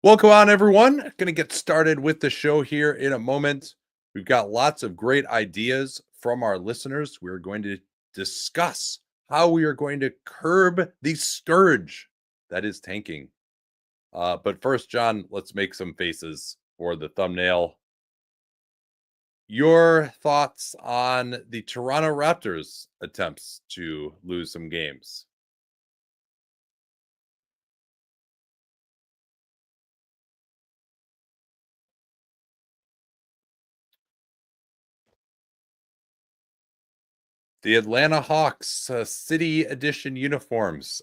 Welcome on, everyone. Going to get started with the show here in a moment. We've got lots of great ideas from our listeners. We're going to discuss how we are going to curb the scourge that is tanking. But first, John, let's make some faces for the thumbnail. Your thoughts on the Toronto Raptors' attempts to lose some games? The Atlanta Hawks City Edition uniforms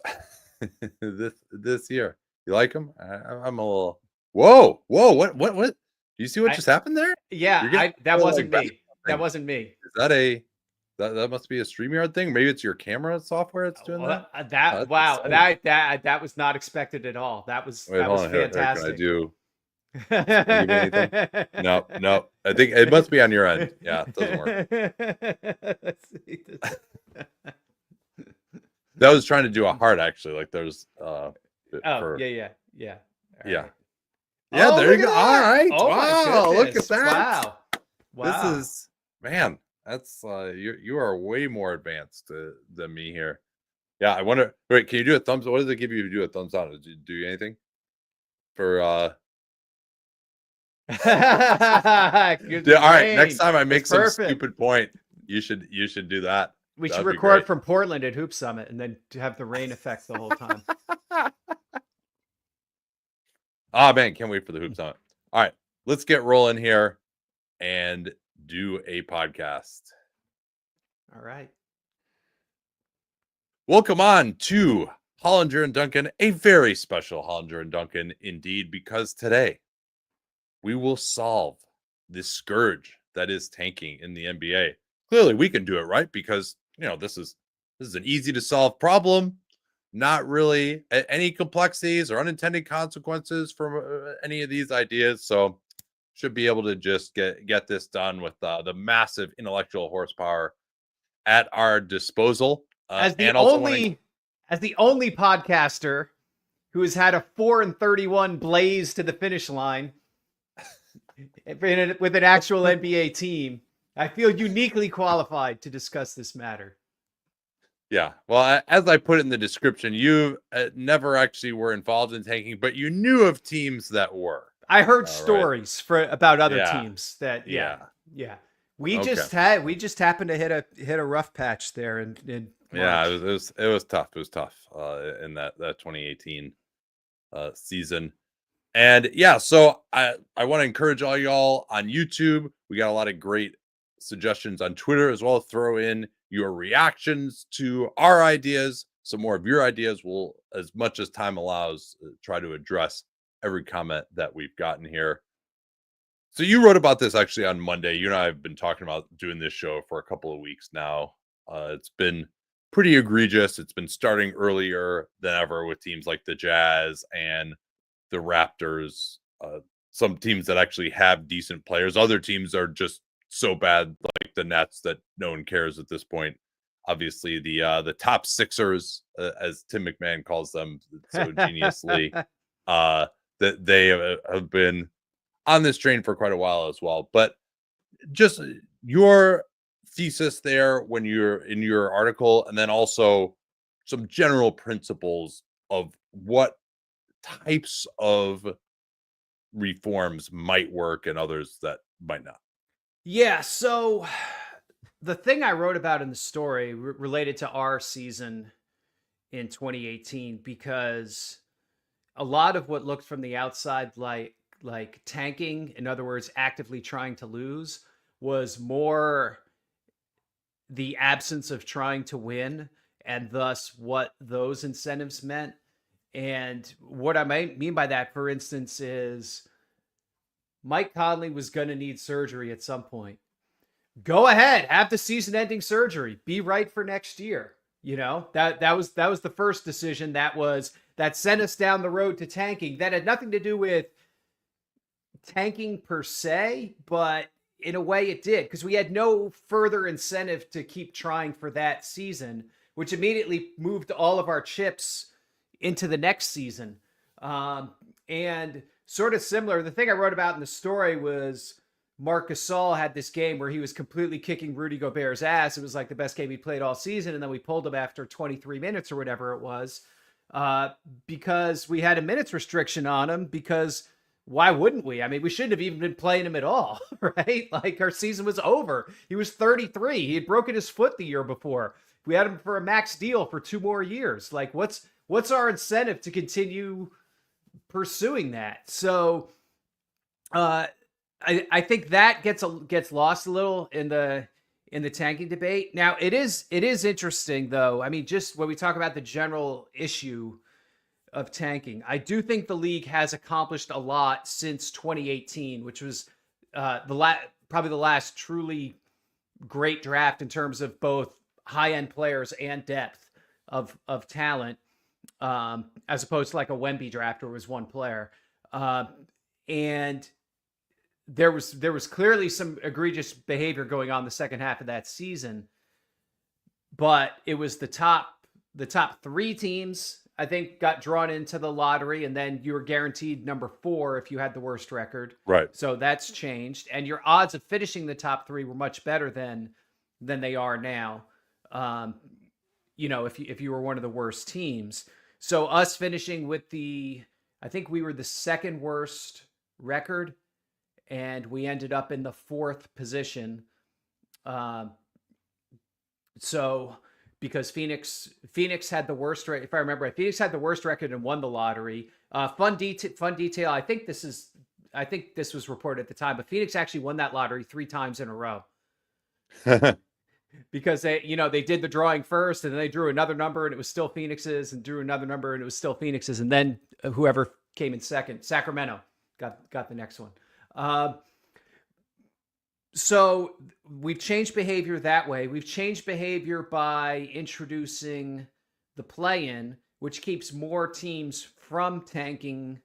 this year. You like them? I'm a little. Whoa! What? Do you see what I just happened there? yeah, You're getting that a little, wasn't like, me. basketball That thing. wasn't me. Is that that must be a StreamYard thing? Maybe it's your camera software that's doing that. Well, Oh, that that's wow, exciting. that was not expected at all. That was Wait, that hold was on here. Can I fantastic. do? Can I give you anything? No, no. I think it must be on your end. Yeah, it doesn't work. Let's see this. That was trying to do a heart actually. Like there's Oh, for yeah. All yeah. right. Yeah, Oh, there look you at go. All that. right. Oh my Wow, look at goodness. that. Wow. This Wow. is man. That's you are way more advanced than me here. Yeah, I wonder. Wait, can you do a thumbs? What does it give you to do a thumbs down? Did you do anything for? Good Yeah, all right. Next rain. time I It's make some perfect. stupid point, you should do that. We should That'd be record great. from Portland at Hoop Summit and then to have the rain effect the whole time. Oh man, can't wait for the hoops on it. All right, let's get rolling here and do a podcast. All right. Welcome on to Hollinger and Duncan, a very special Hollinger and Duncan indeed, because today we will solve this scourge that is tanking in the NBA. Clearly, we can do it, right? Because this is an easy to solve problem. Not really any complexities or unintended consequences from any of these ideas. So, should be able to just get this done with the massive intellectual horsepower at our disposal. As the And also want to only as the only podcaster who has had a 4-31 blaze to the finish line with an actual NBA team, I feel uniquely qualified to discuss this matter. Yeah. Well, as I put it in the description, you never actually were involved in tanking, but you knew of teams that were. I heard Right. stories about other Yeah. teams that Yeah. We Okay. just happened to hit a rough patch there in Yeah. March. It was tough. It was tough in that 2018 season. And yeah, so I want to encourage all y'all on YouTube. We got a lot of great suggestions on Twitter as well. Throw in your reactions to our ideas. Some more of your ideas. Will, as much as time allows, try to address every comment that we've gotten here. So you wrote about this actually on Monday. You and I have been talking about doing this show for a couple of weeks now. It's been pretty egregious. It's been starting earlier than ever with teams like the Jazz and the Raptors. Some teams that actually have decent players. Other teams are just so bad, like the Nets, that no one cares at this point. Obviously, the top Sixers, as Tim McMahon calls them so geniusly, that they have been on this train for quite a while as well. But just your thesis there when you're in your article, and then also some general principles of what types of reforms might work and others that might not. Yeah, so the thing I wrote about in the story related to our season in 2018, because a lot of what looked from the outside like tanking, in other words, actively trying to lose, was more the absence of trying to win, and thus what those incentives meant. And what I might mean by that, for instance, is Mike Conley was going to need surgery at some point. Go ahead, have the season-ending surgery. Be right for next year. You know, that was the first decision that sent us down the road to tanking. That had nothing to do with tanking per se, but in a way it did, because we had no further incentive to keep trying for that season, which immediately moved all of our chips into the next season. And sort of similar. The thing I wrote about in the story was Marc Gasol had this game where he was completely kicking Rudy Gobert's ass. It was like the best game he played all season, and then we pulled him after 23 minutes or whatever it was, because we had a minutes restriction on him. Because why wouldn't we? I mean, we shouldn't have even been playing him at all, right? Like, our season was over. He was 33. He had broken his foot the year before. We had him for a max deal for 2 more years. Like, what's our incentive to continue pursuing that? So, I think that gets lost a little in the tanking debate. Now, it is interesting, though. I mean, just when we talk about the general issue of tanking, I do think the league has accomplished a lot since 2018, which was probably the last truly great draft in terms of both high-end players and depth of talent, as opposed to like a Wemby draft where it was one player. And there was clearly some egregious behavior going on the second half of that season, but it was the top 3 teams, I think, got drawn into the lottery, and then you were guaranteed number 4 if you had the worst record. Right. So that's changed, and your odds of finishing the top 3 were much better than they are now. If you were one of the worst teams. So us finishing with I think we were the second worst record, and we ended up in the 4th position. So because Phoenix had the worst record, if I remember right, Phoenix had the worst record and won the lottery. Fun detail. I think this was reported at the time, but Phoenix actually won that lottery 3 times in a row. Because they did the drawing first, and then they drew another number and it was still Phoenix's, and drew another number and it was still Phoenix's, and then whoever came in second, Sacramento, got the next one. So we've changed behavior that way. We've changed behavior by introducing the play-in, which keeps more teams from tanking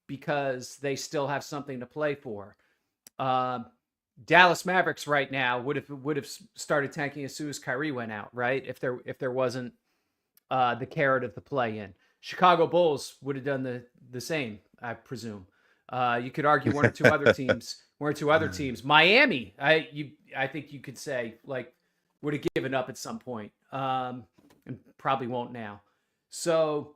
because they still have something to play for. Dallas Mavericks right now would have started tanking as soon as Kyrie went out, right? If there wasn't the carrot of the play-in. Chicago Bulls would have done the same, I presume. You could argue one or two other teams. Miami, I think you could say, like, would have given up at some point, and probably won't now. So,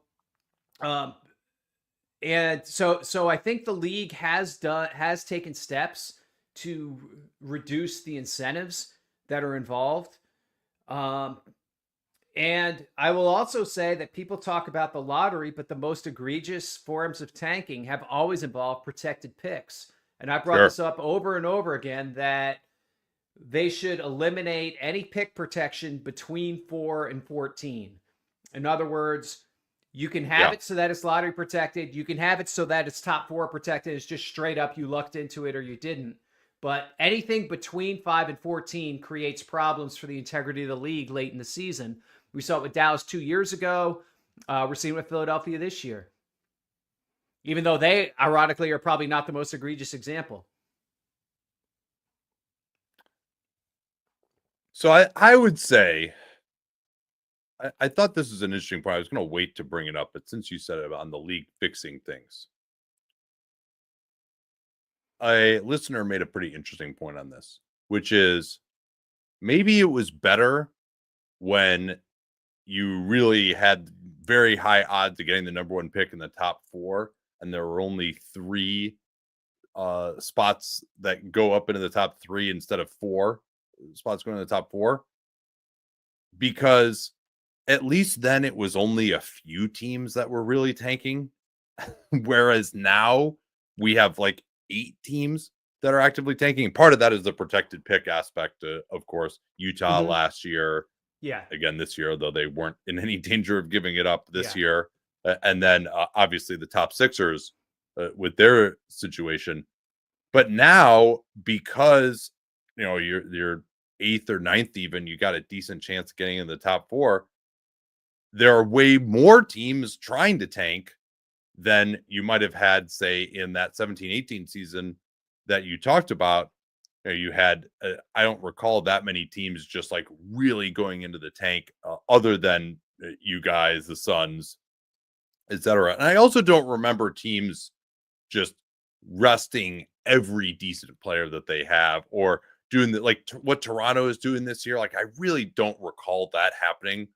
and so I think the league has taken steps to reduce the incentives that are involved. And I will also say that people talk about the lottery, but the most egregious forms of tanking have always involved protected picks. And I brought this up over and over again, that they should eliminate any pick protection between 4 and 14. In other words, you can have it so that it's lottery protected. You can have it so that it's top 4 protected. It's just straight up you lucked into it or you didn't. But anything between 5 and 14 creates problems for the integrity of the league late in the season. We saw it with Dallas 2 years ago. We're seeing it with Philadelphia this year. Even though they, ironically, are probably not the most egregious example. So I would say, I thought this was an interesting point. I was going to wait to bring it up, but since you said it on the league fixing things, a listener made a pretty interesting point on this, which is maybe it was better when you really had very high odds of getting the number 1 pick in the top 4, and there were only 3 spots that go up into the top 3 instead of 4 spots going to the top 4, because at least then it was only a few teams that were really tanking, whereas now we have like 8 teams that are actively tanking. Part of that is the protected pick aspect, of course. Utah last year, again this year, though they weren't in any danger of giving it up this year, and then obviously the top Sixers with their situation. But now, because you're 8th or 9th, even, you got a decent chance of getting in the top 4. There are way more teams trying to tank than you might have had, say, in that 17-18 season that you talked about. You had, I don't recall that many teams just like really going into the tank, other than you guys, the Suns, etc. And I also don't remember teams just resting every decent player that they have, or doing what Toronto is doing this year. Like, I really don't recall that happening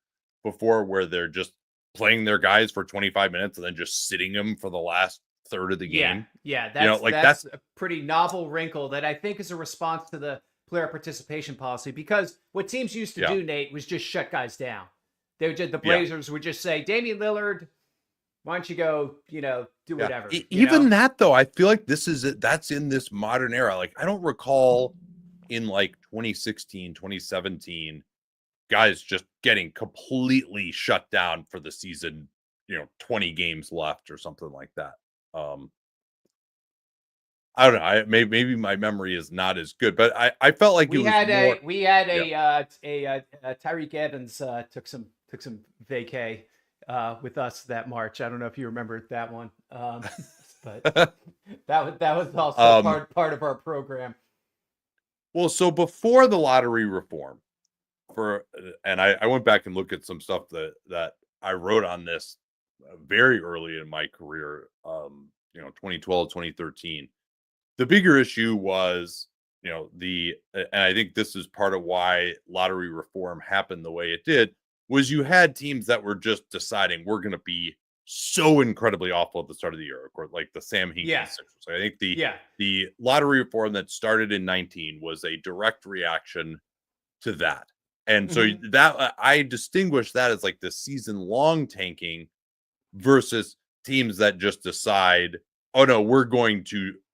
before, where they're just playing their guys for 25 minutes and then just sitting them for the last third of the game. Yeah, Like that's a pretty novel wrinkle that I think is a response to the player participation policy, because what teams used to do, Nate, was just shut guys down. They would just, the Blazers would just say, Damian Lillard, why don't you go, do whatever. Even that, though, I feel like that's in this modern era. Like, I don't recall in like 2016, 2017, guys just getting completely shut down for the season, 20 games left or something like that. I don't know. Maybe my memory is not as good, but I felt like we had Tyreek Evans took some vacay with us that March. I don't know if you remember that one, but that was also part of our program. Well, so before the lottery reform, and I went back and looked at some stuff that I wrote on this very early in my career, 2012, 2013. The bigger issue was, and I think this is part of why lottery reform happened the way it did, was you had teams that were just deciding we're going to be so incredibly awful at the start of the year, of course, like the Sam Hinkie Sixers. I think the lottery reform that started in 19 was a direct reaction to that. And so that I distinguish that as like the season long tanking versus teams that just decide, oh no,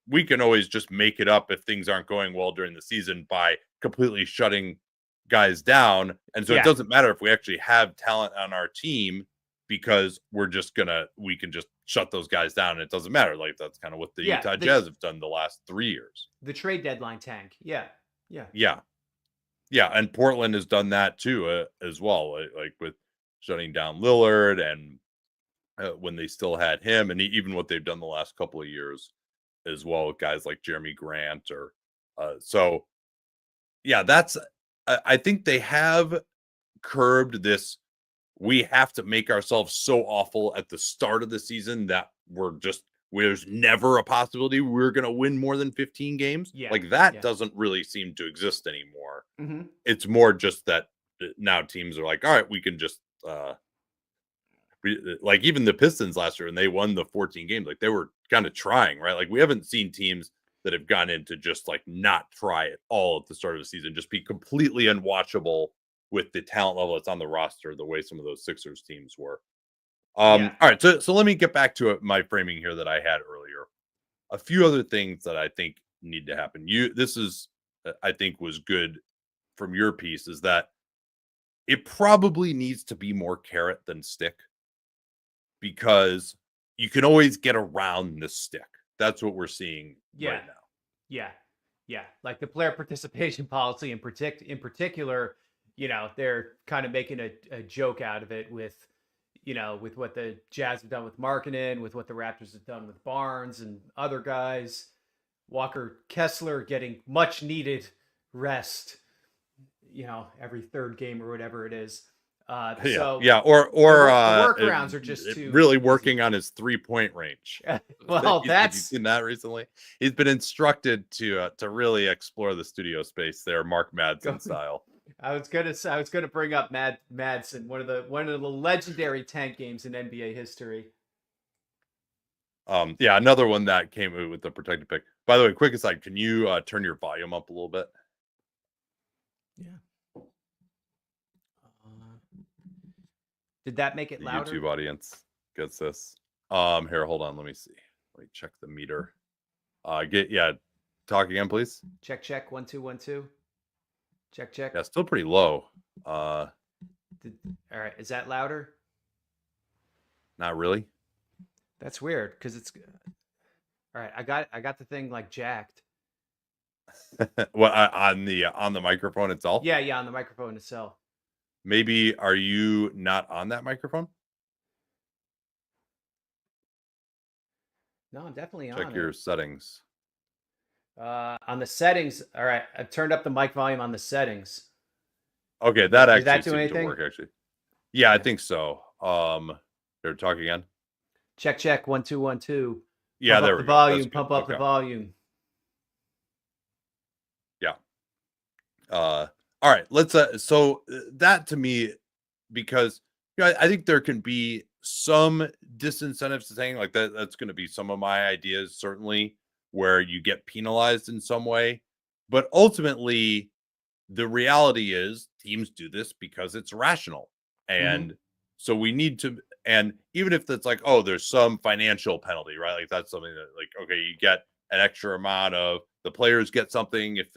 we can always just make it up if things aren't going well during the season by completely shutting guys down. And so it doesn't matter if we actually have talent on our team, because we can just shut those guys down and it doesn't matter. Like, that's kind of what the Utah Jazz have done the last 3 years. The trade deadline tank. Yeah. And Portland has done that too, as well, like with shutting down Lillard, and when they still had him, and even what they've done the last couple of years as well with guys like Jeremy Grant, or that's I think they have curbed this. We have to make ourselves so awful at the start of the season that there's never a possibility we're going to win more than 15 games. Like, that doesn't really seem to exist anymore. It's more just that now teams are like, all right, we can just like even the Pistons last year, and they won the 14 games. Like, they were kind of trying, right? Like, we haven't seen teams that have gone into just like not try at all at the start of the season, just be completely unwatchable with the talent level that's on the roster, the way some of those Sixers teams were. All right, so let me get back to my framing here that I had earlier. A few other things that I think need to happen. This is, I think, was good from your piece, is that it probably needs to be more carrot than stick, because you can always get around the stick. That's what we're seeing right now. Yeah. Like the player participation policy in particular, they're kind of making a joke out of it with what the Jazz have done with Markkanen, with what the Raptors have done with Barnes and other guys. Walker Kessler getting much needed rest, every third game or whatever it is. Or the workarounds are just too really working on his 3-point range. Well, have you seen that recently? He's been instructed to really explore the studio space there, Mark Madsen style. I was gonna bring up Madsen, one of the legendary tank games in NBA history. Another one that came with the protected pick. By the way, quick aside, can you turn your volume up a little bit? Yeah. Did that make it louder? YouTube audience gets this. Here, hold on. Let me see. Let me check the meter. Talk again, please. Check. 1 2 1 2. Check. Yeah, still pretty low. All right. Is that louder? Not really. That's weird, because it's all right. I got the thing like jacked. What, on the microphone itself? Yeah, on the microphone itself. Maybe, are you not on that microphone? No, I'm definitely on. Check your settings. On the settings. All right, I've turned up the mic volume on the settings. Okay, that Did actually do seemed to work, actually. Yeah, I think so. They're talking again. Check. 1 2 1 2. Yeah, there we go. That's good. Pump up the Okay. volume. Yeah. All right. Let's so that to me, because I think there can be some disincentives to saying like that. That's going to be some of my ideas, certainly, where you get penalized in some way. But ultimately, the reality is teams do this because it's rational. Mm-hmm. And so we need to, and even if it's like, oh, there's some financial penalty, right? Like that's something that like, okay, you get an extra amount of the players get something if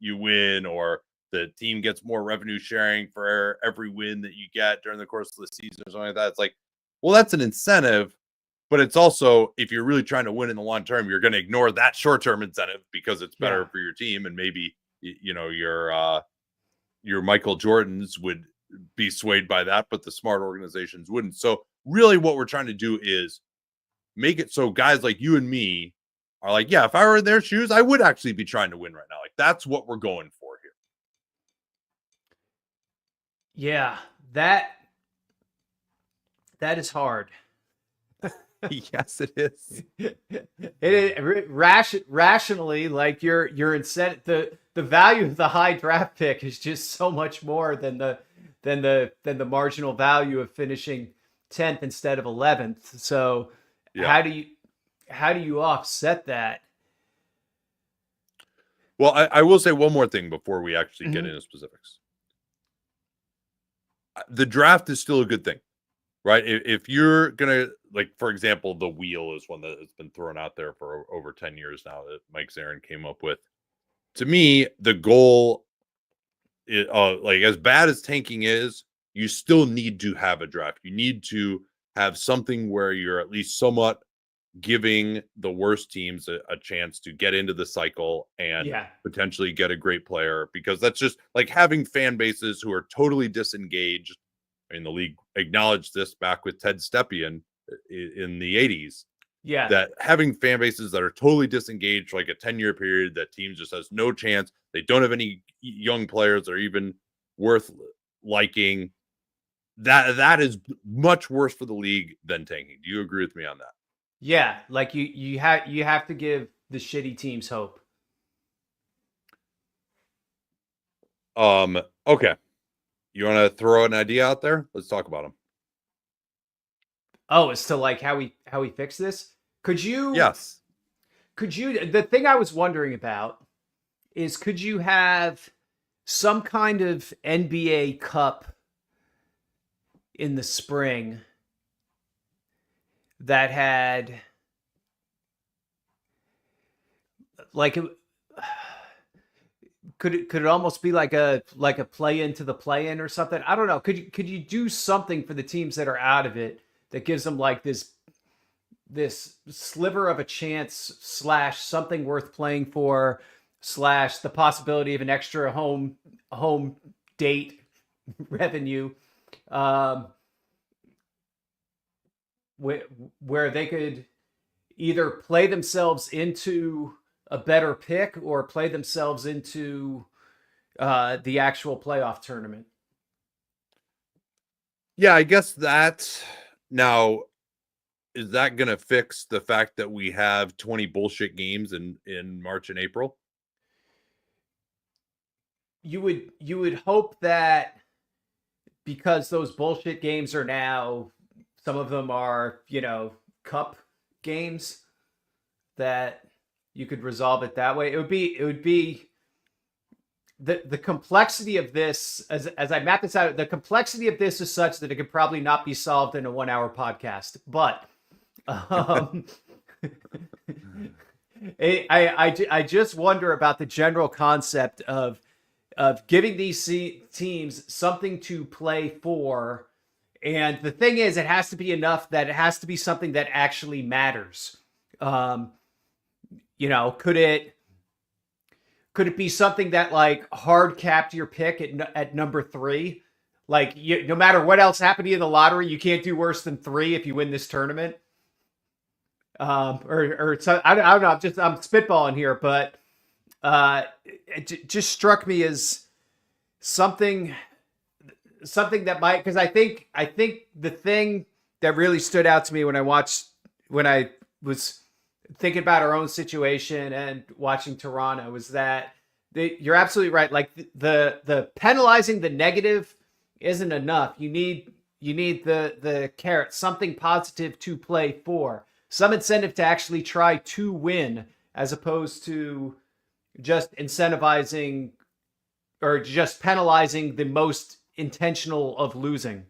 you win, or the team gets more revenue sharing for every win that you get during the course of the season or something like that. It's like, well, that's an incentive, but it's also, if you're really trying to win in the long term, you're going to ignore that short-term incentive because it's better Yeah. for your team. And maybe, your Michael Jordans would be swayed by that, but the smart organizations wouldn't. So really what we're trying to do is make it so guys like you and me are like, yeah, if I were in their shoes, I would actually be trying to win right now. Like that's what we're going for here. Yeah, that is hard. Yes, it is. Rationally, like your incentive, the value of the high draft pick is just so much more than the marginal value of finishing 10th instead of 11th. So Yeah. how do you offset that? Well, I will say one more thing before we actually get Mhm. into specifics. The draft is still a good thing, right? If you're gonna, like, for example, the wheel is one that has been thrown out there for over 10 years now that Mike Zarin came up with. To me, the goal is, like, as bad as tanking is, you still need to have a draft. You need to have something where you're at least somewhat giving the worst teams a chance to get into the cycle and Yeah. potentially get a great player, because that's just like having fan bases who are totally disengaged. I mean, the league acknowledged this back with Ted Stepien in the 80s, Yeah. that having fan bases that are totally disengaged for like a 10-year period, that teams just has no chance. They don't have any young players that are even worth liking. That is much worse for the league than tanking. Do you agree with me on that? Yeah, like you have to give the shitty teams hope. Okay. You want to throw an idea out there? Let's talk about them. Oh, as to like how we fix this? Yes. Could you the thing I was wondering about is could you have some kind of NBA Cup in the spring that had like could it almost be like a play into the play in or something? I don't know. Could you do something for the teams that are out of it that gives them like this sliver of a chance slash something worth playing for slash the possibility of an extra home date revenue, um, where they could either play themselves into a better pick or play themselves into the actual playoff tournament. Yeah, I guess that now, is that going to fix the fact that we have 20 bullshit games in March and April? You would hope that because those bullshit games are now, some of them are, cup games, that you could resolve it that way. It would be the complexity of this, as I map this out, the complexity of this is such that it could probably not be solved in a 1 hour podcast. But um, I just wonder about the general concept of giving these teams something to play for. And the thing is, it has to be enough that it has to be something that actually matters. Could it be something that like hard capped your pick at number 3? Like no matter what else happened to you in the lottery, you can't do worse than 3 if you win this tournament. Or so, I don't know. I'm spitballing here, but it just struck me as something that might, because I think the thing that really stood out to me when I was thinking about our own situation and watching Toronto is that you're absolutely right. Like the penalizing the negative isn't enough. You need the carrot, something positive to play for, some incentive to actually try to win, as opposed to just incentivizing or just penalizing the most intentional of losing.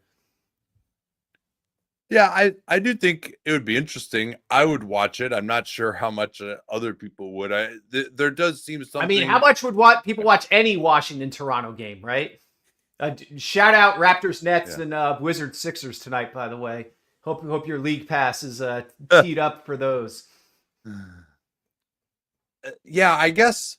Yeah, I do think it would be interesting. I would watch it. I'm not sure how much other people would. There does seem I mean, how something. much would people watch any Washington Toronto game, right? Shout out Raptors Nets Yeah. and Wizards Sixers tonight, by the way. Hope your league pass is teed up for those. Yeah, I guess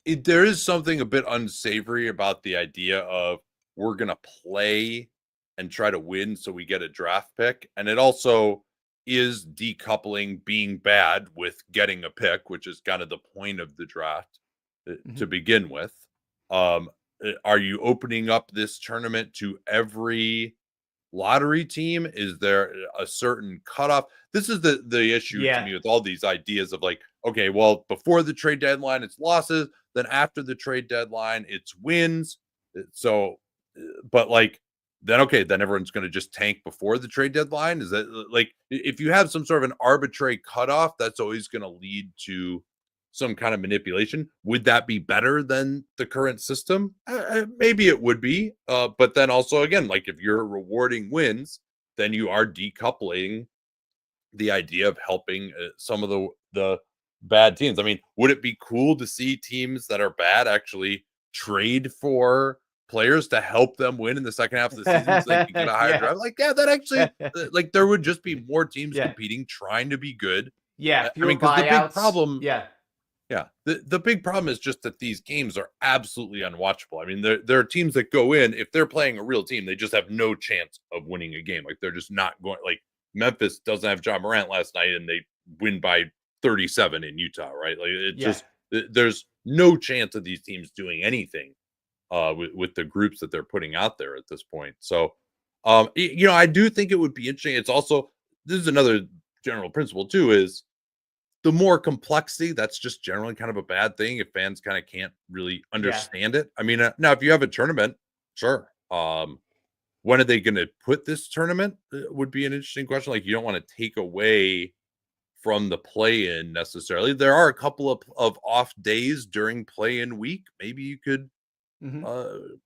there is something a bit unsavory about the idea of we're gonna play and try to win so we get a draft pick, and it also is decoupling being bad with getting a pick, which is kind of the point of the draft to Mhm. begin with. Are you opening up this tournament to every lottery team? Is there a certain cutoff? This is the issue to Yeah. me with all these ideas of like, okay, well, before the trade deadline, it's losses. Then after the trade deadline, it's wins. So, but like, then okay, then everyone's going to just tank before the trade deadline. Is that like, if you have some sort of an arbitrary cutoff, that's always going to lead to some kind of manipulation. Would that be better than the current system? Maybe it would be. But then also, again, like if you're rewarding wins, then you are decoupling the idea of helping some of the bad teams. I mean, would it be cool to see teams that are bad actually trade for players to help them win in the second half of the season so they can get a higher Yeah. draft? Like, yeah, that actually, like, there would just be more teams Yeah. competing, trying to be good. Yeah. I Fewer mean, because the big buyouts. problem, Yeah. yeah, the big problem is just that these games are absolutely unwatchable. I mean, there are teams that go in, if they're playing a real team, they just have no chance of winning a game. Like they're just not going. Like Memphis doesn't have John Morant last night, and they win by 37 in Utah, right? Like it Yeah. just there's no chance of these teams doing anything with the groups that they're putting out there at this point. So, I do think it would be interesting. It's also, this is another general principle too, is the more complexity, that's just generally kind of a bad thing if fans kind of can't really Yeah. understand it. I mean, now if you have a tournament, sure. When are they going to put this tournament? Would be an interesting question. Like, you don't want to take away from the play-in necessarily. There are a couple of off days during play-in week. Maybe you could Hmm.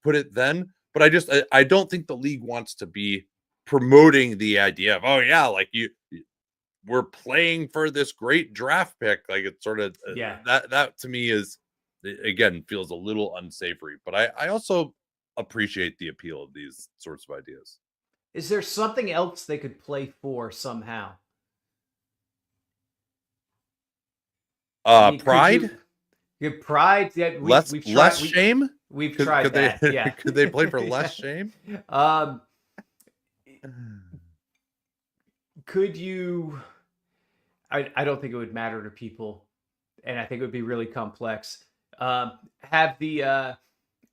put it then. But I don't think the league wants to be promoting the idea of, oh yeah, like we're playing for this great draft pick. Like it's sort of Yeah. that to me is, again, feels a little unsavory. But I also appreciate the appeal of these sorts of ideas. Is there something else they could play for somehow? I mean, could Pride, you pride? Yeah, less we've less tried shame. we've Could tried they that. Yeah. could they play for less Yeah. shame? Um, could you? I don't think it would matter to people, and I think it would be really complex. Have the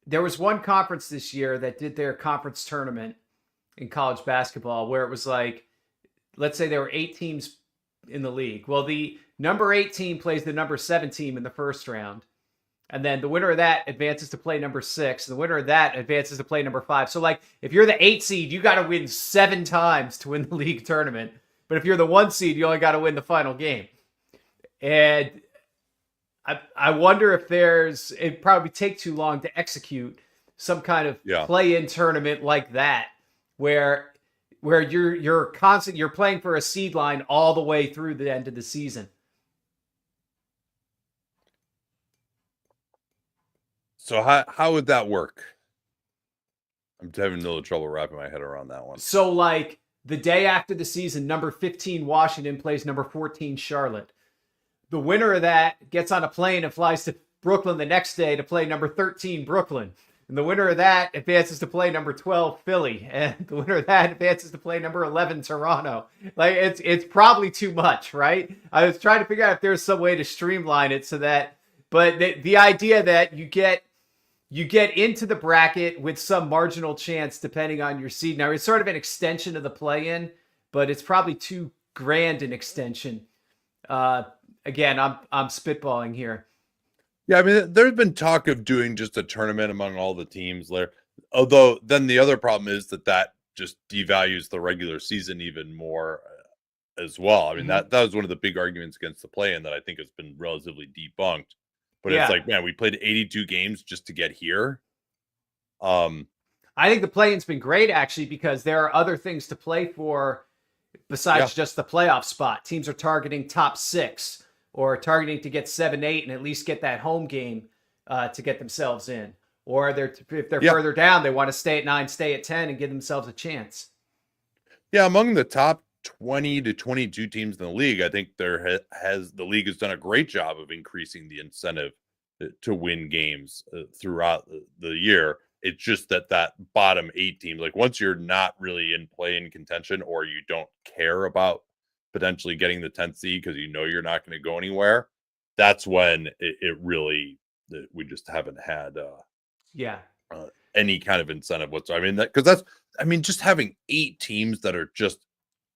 There was one conference this year that did their conference tournament in college basketball where it was like, let's say there were 8 teams in the league. Well, the number 8 team plays the number 7 team in the first round. And then the winner of that advances to play number 6. And the winner of that advances to play number 5. So, like, if you're the 8 seed, you got to win 7 times to win the league tournament. But if you're the 1 seed, you only got to win the final game. And I wonder if it'd probably take too long to execute some kind of Yeah. play-in tournament like that, where you're playing for a seed line all the way through the end of the season. So how would that work? I'm having a little trouble wrapping my head around that one. So, like, the day after the season, number 15 Washington plays number 14 Charlotte. The winner of that gets on a plane and flies to Brooklyn the next day to play number 13 Brooklyn. And the winner of that advances to play number 12 Philly. And the winner of that advances to play number 11 Toronto. Like, it's probably too much, right? I was trying to figure out if there's some way to streamline it so that, but the idea that you get into the bracket with some marginal chance depending on your seed. Now, it's sort of an extension of the play-in, but it's probably too grand an extension. again, I'm spitballing here. Yeah, I mean, there's been talk of doing just a tournament among all the teams there. Although then the other problem is that just devalues the regular season even more as well. I mean, Mhm. that was one of the big arguments against the play-in that I think has been relatively debunked. But it's Yeah. like, man, we played 82 games just to get here. Um, I think the play-in's been great actually because there are other things to play for yeah, besides just the playoff spot. Teams are targeting top 6 or targeting to get 7, 8, and at least get that home game to get themselves in. Or if they're yeah, further down, they want to stay at 9, stay at 10, and give themselves a chance. yeah. Among the top 20 to 22 teams in the league, I think the league has done a great job of increasing the incentive to win games throughout the year. It's just that bottom 8 teams, like once you're not really in play in contention, or you don't care about potentially getting the 10th seed because you know you're not going to go anywhere, that's when it really we just haven't had Yeah. any kind of incentive whatsoever. I mean, because that's just having 8 teams that are just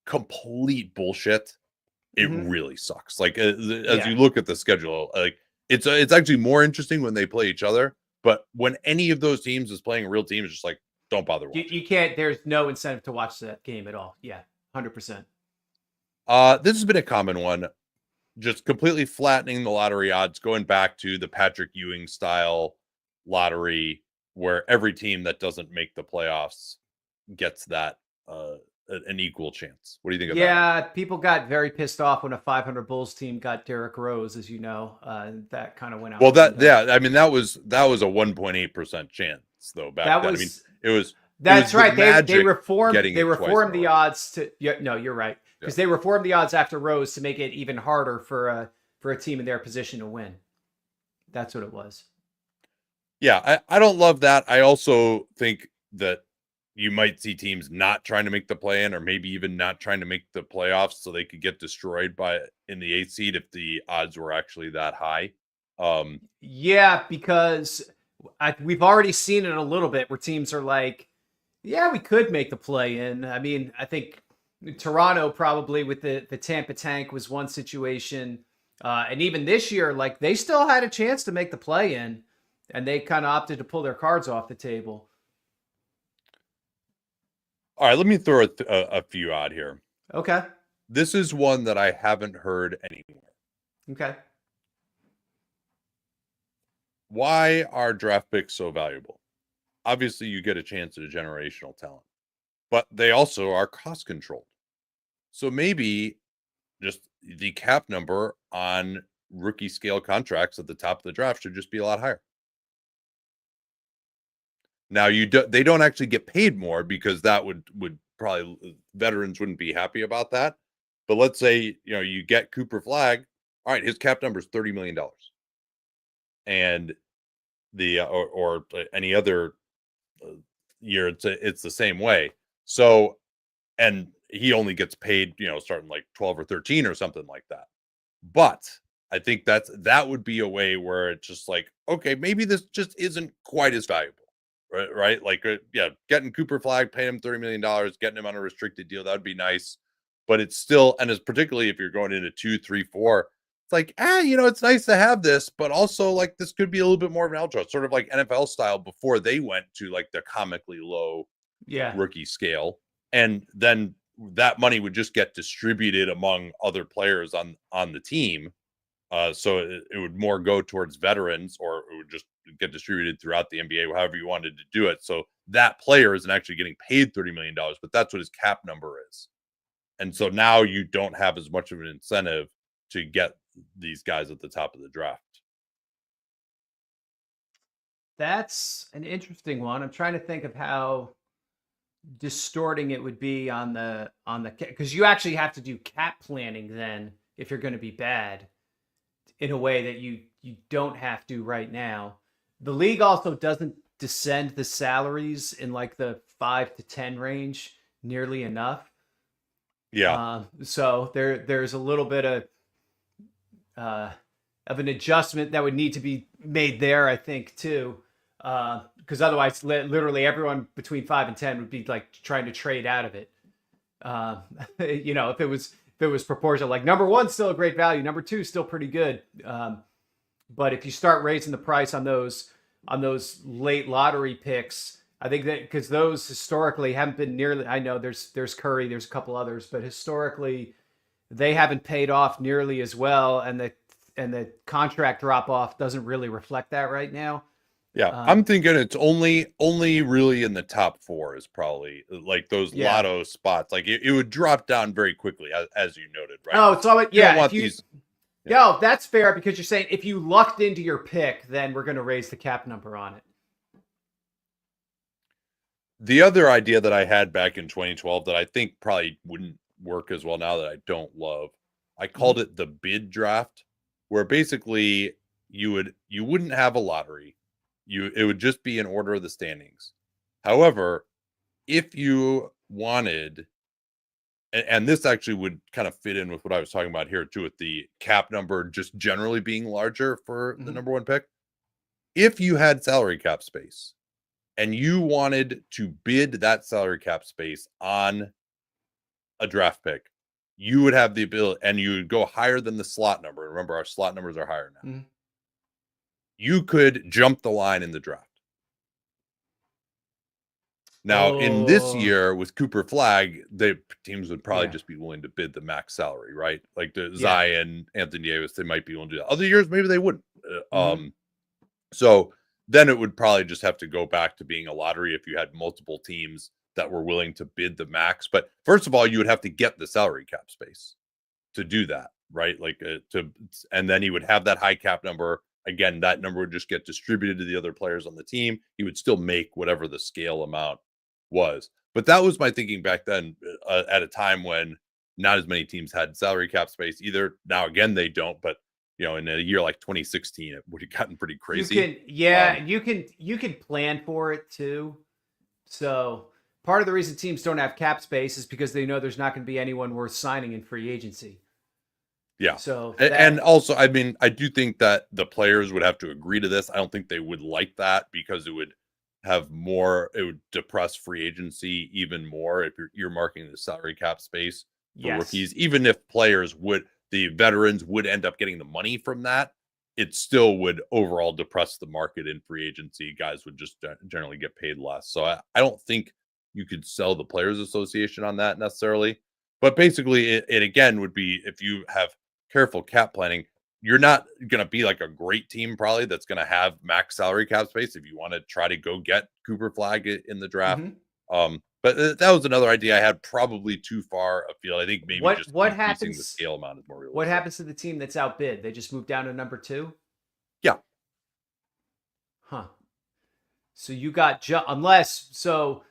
complete bullshit. It Hmm. really sucks. Like as Yeah. you look at the schedule, like it's actually more interesting when they play each other. But when any of those teams is playing a real team, it's just like don't bother watching. You can't, there's no incentive to watch that game at all. Yeah. 100%. This has been a common one, just completely flattening the lottery odds, going back to the Patrick Ewing style lottery, where every team that doesn't make the playoffs gets that an equal chance. What do you think of that? Yeah, people got very pissed off when a 500 Bulls team got Derrick Rose, as you know. That kind of went out Well, the window. I mean, that was a 1.8% chance though back That then. I mean, was it was That's the right. They Magic reformed getting it twice in a the row. odds to, yeah, no, you're right. Yeah. Because they reformed the odds after Rose to make it even harder for a team in their position to win. That's what it was. Yeah, I don't love that. I also think that you might see teams not trying to make the play in, or maybe even not trying to make the playoffs so they could get destroyed by in the 8th seed if the odds were actually that high. Um, Yeah, because we've already seen it a little bit where teams are like, yeah, we could make the play in. I mean, I think Toronto probably with the Tampa tank was one situation. And even this year, like they still had a chance to make the play in, and they kind of opted to pull their cards off the table. all right, let me throw a few out here. Okay. This is one that I haven't heard anywhere. Okay. Why are draft picks so valuable? Obviously, you get a chance at a generational talent, but they also are cost controlled. So maybe just the cap number on rookie scale contracts at the top of the draft should just be a lot higher. Now they don't actually get paid more because that would probably veterans wouldn't be happy about that. But let's say you get Cooper Flag, all right, his cap number is $30 million, and the or any other year it's the same way. So and he only gets paid starting like 12 or 13 or something like that. But I think that would be a way where it's just like, okay, maybe this just isn't quite as valuable. Right? Like, yeah, getting Cooper Flag, paying him $30 million, getting him on a restricted deal, that would be nice. But it's still, and it's particularly if you're going into 2, 3, 4, it's like, it's nice to have this, but also like this could be a little bit more of an outro, sort of like NFL style before they went to like the comically low Yeah. rookie scale. And then that money would just get distributed among other players on the team. So it would more go towards veterans, or it would just get distributed throughout the NBA, however you wanted to do it. So that player isn't actually getting paid $30 million, but that's what his cap number is. And so now you don't have as much of an incentive to get these guys at the top of the draft. That's an interesting one. I'm trying to think of how distorting it would be on the because you actually have to do cap planning then if you're going to be bad in a way that you don't have to right now. The league also doesn't descend the salaries in like the 5 to 10 range nearly enough. Yeah. So there's a little bit of an adjustment that would need to be made there, I think, too. Because otherwise, literally everyone between 5 and 10 would be like trying to trade out of it. If it was proportional. Like number one, still a great value. Number two, still pretty good. But if you start raising the price on those late lottery picks, I think that because those historically haven't been nearly. I know there's Curry, there's a couple others, but historically they haven't paid off nearly as well, and the contract drop off doesn't really reflect that right now. Yeah, I'm thinking it's only really in the top 4 is probably like those lotto spots. Like it would drop down very quickly, as you noted, right? Oh, so yeah, these. Yeah, that's fair because you're saying if you lucked into your pick, then we're going to raise the cap number on it. The other idea that I had back in 2012 that I think probably wouldn't work as well now that I don't love, I called it the bid draft, where basically you wouldn't have a lottery. It would just be in order of the standings. However, if you wanted, and this actually would kind of fit in with what I was talking about here too, with the cap number just generally being larger for the number 1 pick. If you had salary cap space and you wanted to bid that salary cap space on a draft pick, you would have the ability, and you would go higher than the slot number. Remember, our slot numbers are higher now. You could jump the line in the draft. Now, in this year with Cooper Flag, the teams would probably just be willing to bid the max salary, right? Like the Zion, Anthony Davis, they might be willing to do that. Other years, maybe they wouldn't. So then it would probably just have to go back to being a lottery if you had multiple teams that were willing to bid the max. But first of all, you would have to get the salary cap space to do that, right? Like and then he would have that high cap number. Again, that number would just get distributed to the other players on the team. He would still make whatever the scale amount was. But that was my thinking back then at a time when not as many teams had salary cap space either. Now, again, they don't. But, in a year like 2016, it would have gotten pretty crazy. You can plan for it too. So part of the reason teams don't have cap space is because they know there's not going to be anyone worth signing in free agency. Yeah. So and also, I mean, I do think that the players would have to agree to this. I don't think they would like that because it would depress free agency even more if you're earmarking the salary cap space for rookies. Even if the veterans would end up getting the money from that, it still would overall depress the market in free agency. Guys would just generally get paid less. So I don't think you could sell the Players Association on that necessarily. But basically, it again would be if you have careful cap planning, you're not going to be like a great team probably that's going to have max salary cap space if you want to try to go get Cooper Flag in the draft. But that was another idea I had, probably too far afield. I think maybe what happens, the scale amount is more realistic. What happens to the team that's outbid? They just move down to number 2? Yeah. Huh. So you got so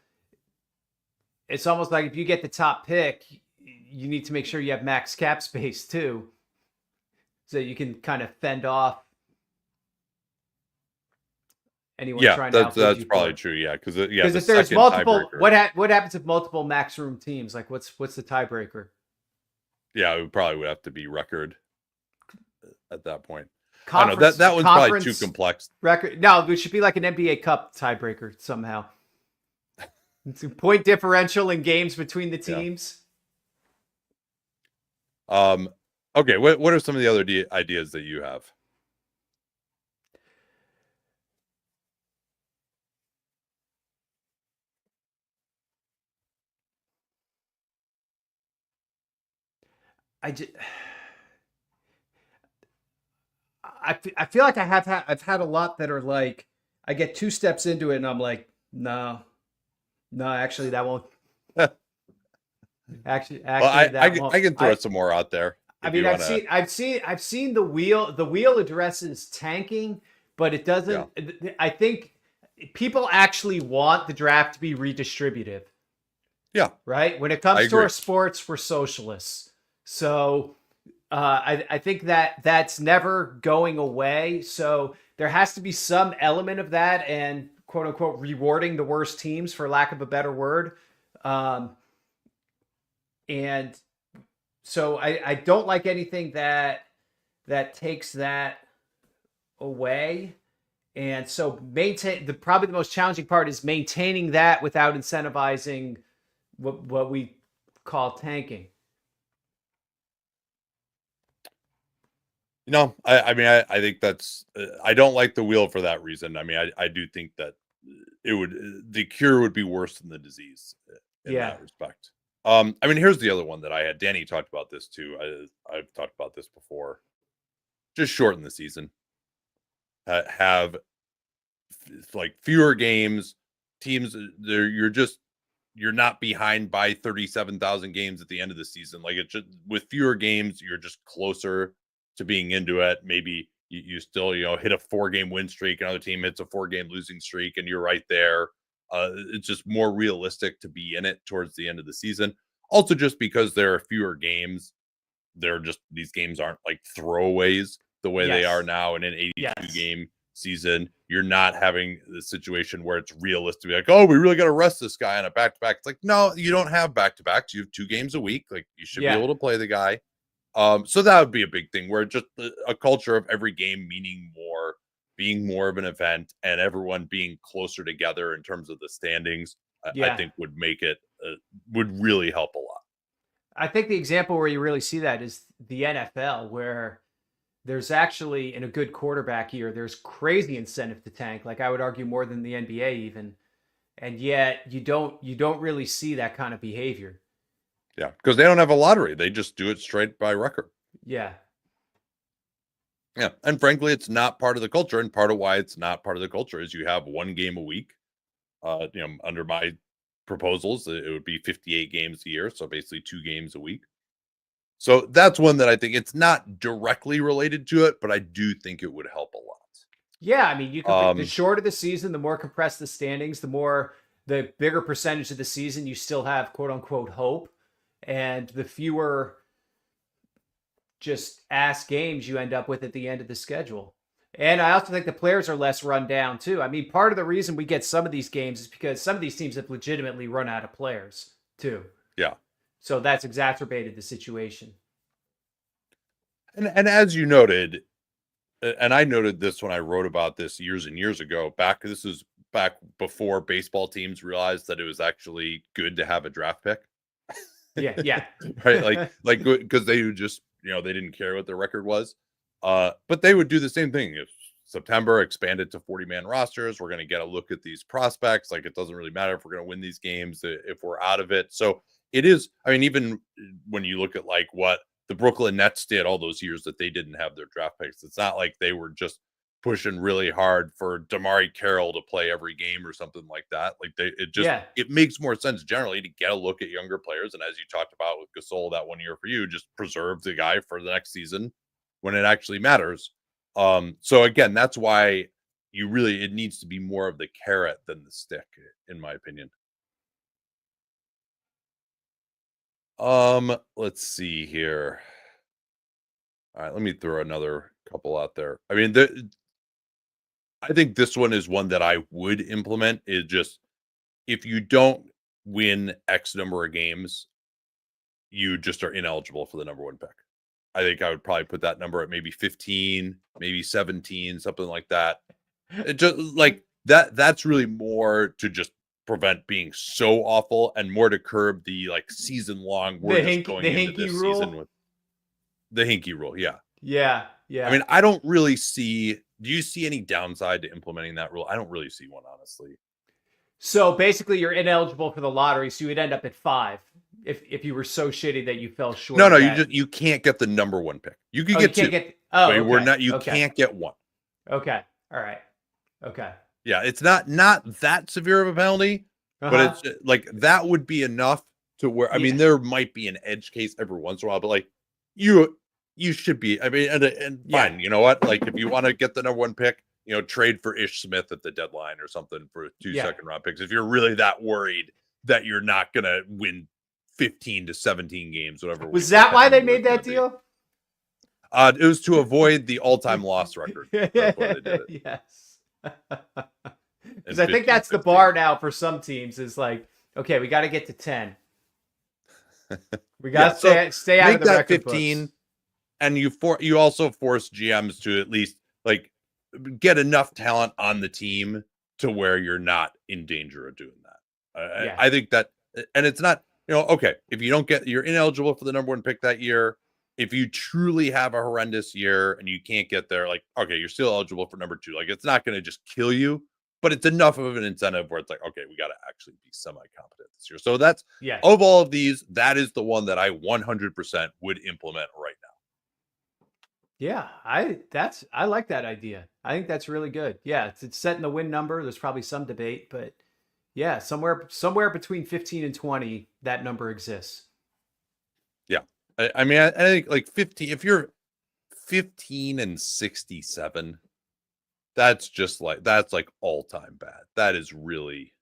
it's almost like if you get the top pick, you need to make sure you have max cap space too, so you can kind of fend off anyone trying to outbid you. That's probably true. Yeah, because if there's multiple, what happens if multiple max room teams? Like what's the tiebreaker? Yeah, it would have to be record at that point. I know that one's probably too complex. Record? No, it should be like an NBA Cup tiebreaker somehow. It's a point differential in games between the teams. Okay, what are some of the other ideas that you have? I feel like I've had a lot that are like I get 2 steps into it and I'm like, no, actually that won't. Actually, I can throw some more out there. I mean, I've seen the wheel addresses tanking, but it doesn't. Yeah. I think people actually want the draft to be redistributive. Yeah. Right. When it comes to our sports, we're socialists. So I think that's never going away. So there has to be some element of that and quote unquote rewarding the worst teams, for lack of a better word. And so I don't like anything that takes that away. And so probably the most challenging part is maintaining that without incentivizing what we call tanking. I mean, I think that's, I don't like the wheel for that reason. I mean, I do think that the cure would be worse than the disease in Yeah. that respect. I mean, here's the other one that I had. Danny talked about this too. I've talked about this before. Just shorten the season. Have like fewer games. Teams, you're not behind by 37,000 games at the end of the season. Like, it just, with fewer games, you're just closer to being into it. Maybe you still, hit a 4-game win streak, another team hits a 4-game losing streak, and you're right there. It's just more realistic to be in it towards the end of the season. Also, just because there are fewer games, these games aren't like throwaways the way they are Yes. now in an 82 Yes. game season. You're not having the situation where it's realistic to be like, oh, we really got to rest this guy on a back-to-back. It's like, no, you don't have back-to-backs. You have 2 games a week. Like, you should be Yeah. able to play the guy. So that would be a big thing, where just a culture of every game meaning more, being more of an event, and everyone being closer together in terms of the standings, I Yeah. think would make it, would really help a lot. I think the example where you really see that is the NFL, where there's actually, in a good quarterback year, there's crazy incentive to tank. Like, I would argue more than the NBA even. And yet you don't really see that kind of behavior. Yeah, because they don't have a lottery. They just do it straight by record. Yeah. Yeah, and frankly, it's not part of the culture, and part of why it's not part of the culture is you have 1 game a week. Under my proposals, it would be 58 games a year, so basically 2 games a week. So that's one that I think it's not directly related to it, but I do think it would help a lot. Yeah, I mean, the Um, shorter the season, the more compressed the standings, the bigger percentage of the season you still have quote unquote hope, and the fewer just ass games you end up with at the end of the schedule. And I also think the players are less run down too. I mean, part of the reason we get some of these games is because some of these teams have legitimately run out of players too. yeah, So that's exacerbated the situation. and as you noted, and I noted this when I wrote about this years and years ago. This is back before baseball teams realized that it was actually good to have a draft pick. Yeah, yeah. Right, like because they would just, they didn't care what their record was. But they would do the same thing. If September expanded to 40-man rosters, we're going to get a look at these prospects. Like, it doesn't really matter if we're going to win these games if we're out of it. So it is, I mean, even when you look at like what the Brooklyn Nets did all those years that they didn't have their draft picks, it's not like they were just pushing really hard for Damari Carroll to play every game or something like that. Like, Yeah. it makes more sense generally to get a look at younger players. And as you talked about with Gasol that 1 year for you, just preserve the guy for the next season when it actually matters. So again, that's why it needs to be more of the carrot than the stick, in my opinion. Let's see here. All right, let me throw another couple out there. I mean, I think this one is one that I would implement. Is just, if you don't win X number of games, you just are ineligible for the number 1 pick. I think I would probably put that number at maybe 15, maybe 17, something like that. It just like that's really more to just prevent being so awful, and more to curb the like season long, we're just going The into hinky this rule. season with the hinky rule. Yeah. Yeah, yeah. I mean, I don't really see, do you see any downside to implementing that rule? I don't really see one, honestly. So basically, you're ineligible for the lottery, so you would end up at 5 if you were so shitty that you fell short. No, of you can't get the number 1 pick. You can Oh, get you 2. can't get. Oh, But okay. you Okay. can't get 1. Okay. All right. Okay. Yeah, it's not that severe of a penalty, but Uh-huh. it's like that would be enough to where, I mean, Yeah. there might be an edge case every once in a while, but like you should be. I mean, and Yeah. fine, you know what? Like, if you want to get the number 1 pick, trade for Ish Smith at the deadline or something for 2 Yeah. second-round picks. If you're really that worried that you're not gonna win 15 to 17 games, whatever. Was that why they made was that gonna be. deal? It was to avoid the all-time loss record. That's why they did it. Yes. In Because I think 15, that's the 16. bar now for some teams is like, okay, we got to get to 10. We got to Yeah, so stay out make of the that record 15, books. and you also force GMs to at least like get enough talent on the team to where you're not in danger of doing that. I think that, and it's not, okay, if you don't get, you're ineligible for the number 1 pick that year. if you truly have a horrendous year and you can't get there, like, okay, you're still eligible for number 2. Like, it's not going to just kill you, but it's enough of an incentive where it's like, okay, we got to actually be semi-competent this year. So that's, Yeah. of all of these, that is the one that I 100% would implement right now. Yeah, I like that idea. I think that's really good. Yeah, it's setting the win number. There's probably some debate, but yeah, somewhere between 15 and 20, that number exists. Yeah. I mean, I think like 15, if you're 15 and 67, that's just like, that's like all time bad. That is really,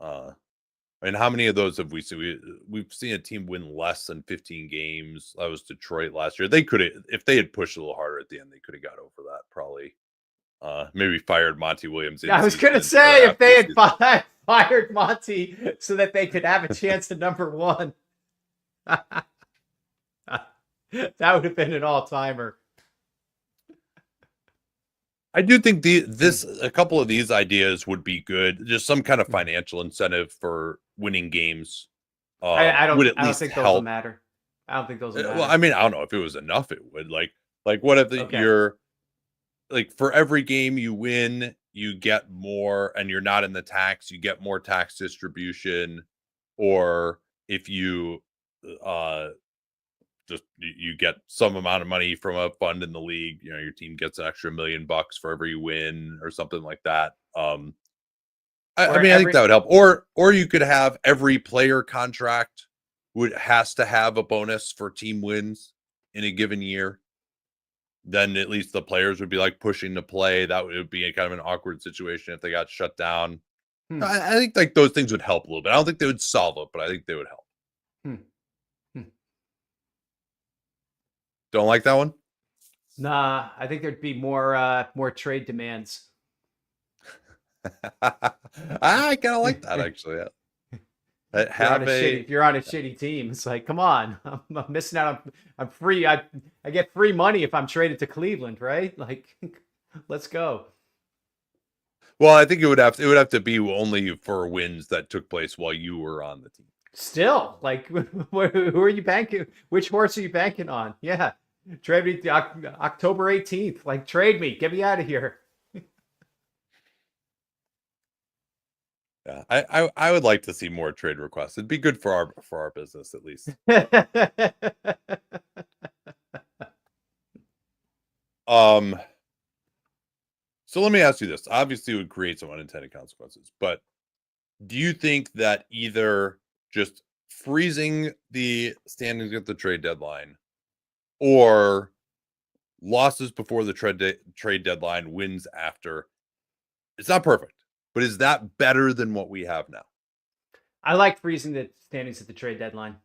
and how many of those have we seen? We've seen a team win less than 15 games. That was Detroit last year. They could have, if they had pushed a little harder at the end, they could have got over that probably. Maybe fired Monty Williams. I was going to say, if they had fired Monty so that they could have a chance at number 1, that would have been an all-timer. I do think a couple of these ideas would be good. Just some kind of financial incentive for winning games. I Would at don't least think help. those will matter. I don't think those will matter. Well, I mean, I don't know if it was enough. It would like what if you're like, for every game you win, you get more, and you're not in the tax, you get more tax distribution, or if you just you get some amount of money from a fund in the league, you know, your team gets an extra $1 million for every win or something like that. I mean, I think that would help. Or you could have every player contract has to have a bonus for team wins in a given year. Then at least the players would be like pushing to play. That would be a kind of an awkward situation if they got shut down. I think like those things would help a little bit. I don't think they would solve it, but I think they would help. Don't like that one? Nah, I think there'd be more trade demands. I kind of like that, actually. Yeah. If you're on a shitty team, it's like, come on, I'm missing out. I'm free. I get free money if I'm traded to Cleveland, right? Like, let's go. Well, I think it would have to be only for wins that took place while you were on the team. Still, like, who are you banking? Which horse are you banking on? Yeah, trade me October 18th. Like, trade me, get me out of here. Yeah, I would like to see more trade requests. It'd be good for our business, at least. So let me ask you this. Obviously, it would create some unintended consequences, but do you think that either just freezing the standings at the trade deadline, or losses before the trade deadline, wins after, it's not perfect, but is that better than what we have now? I like freezing the standings at the trade deadline.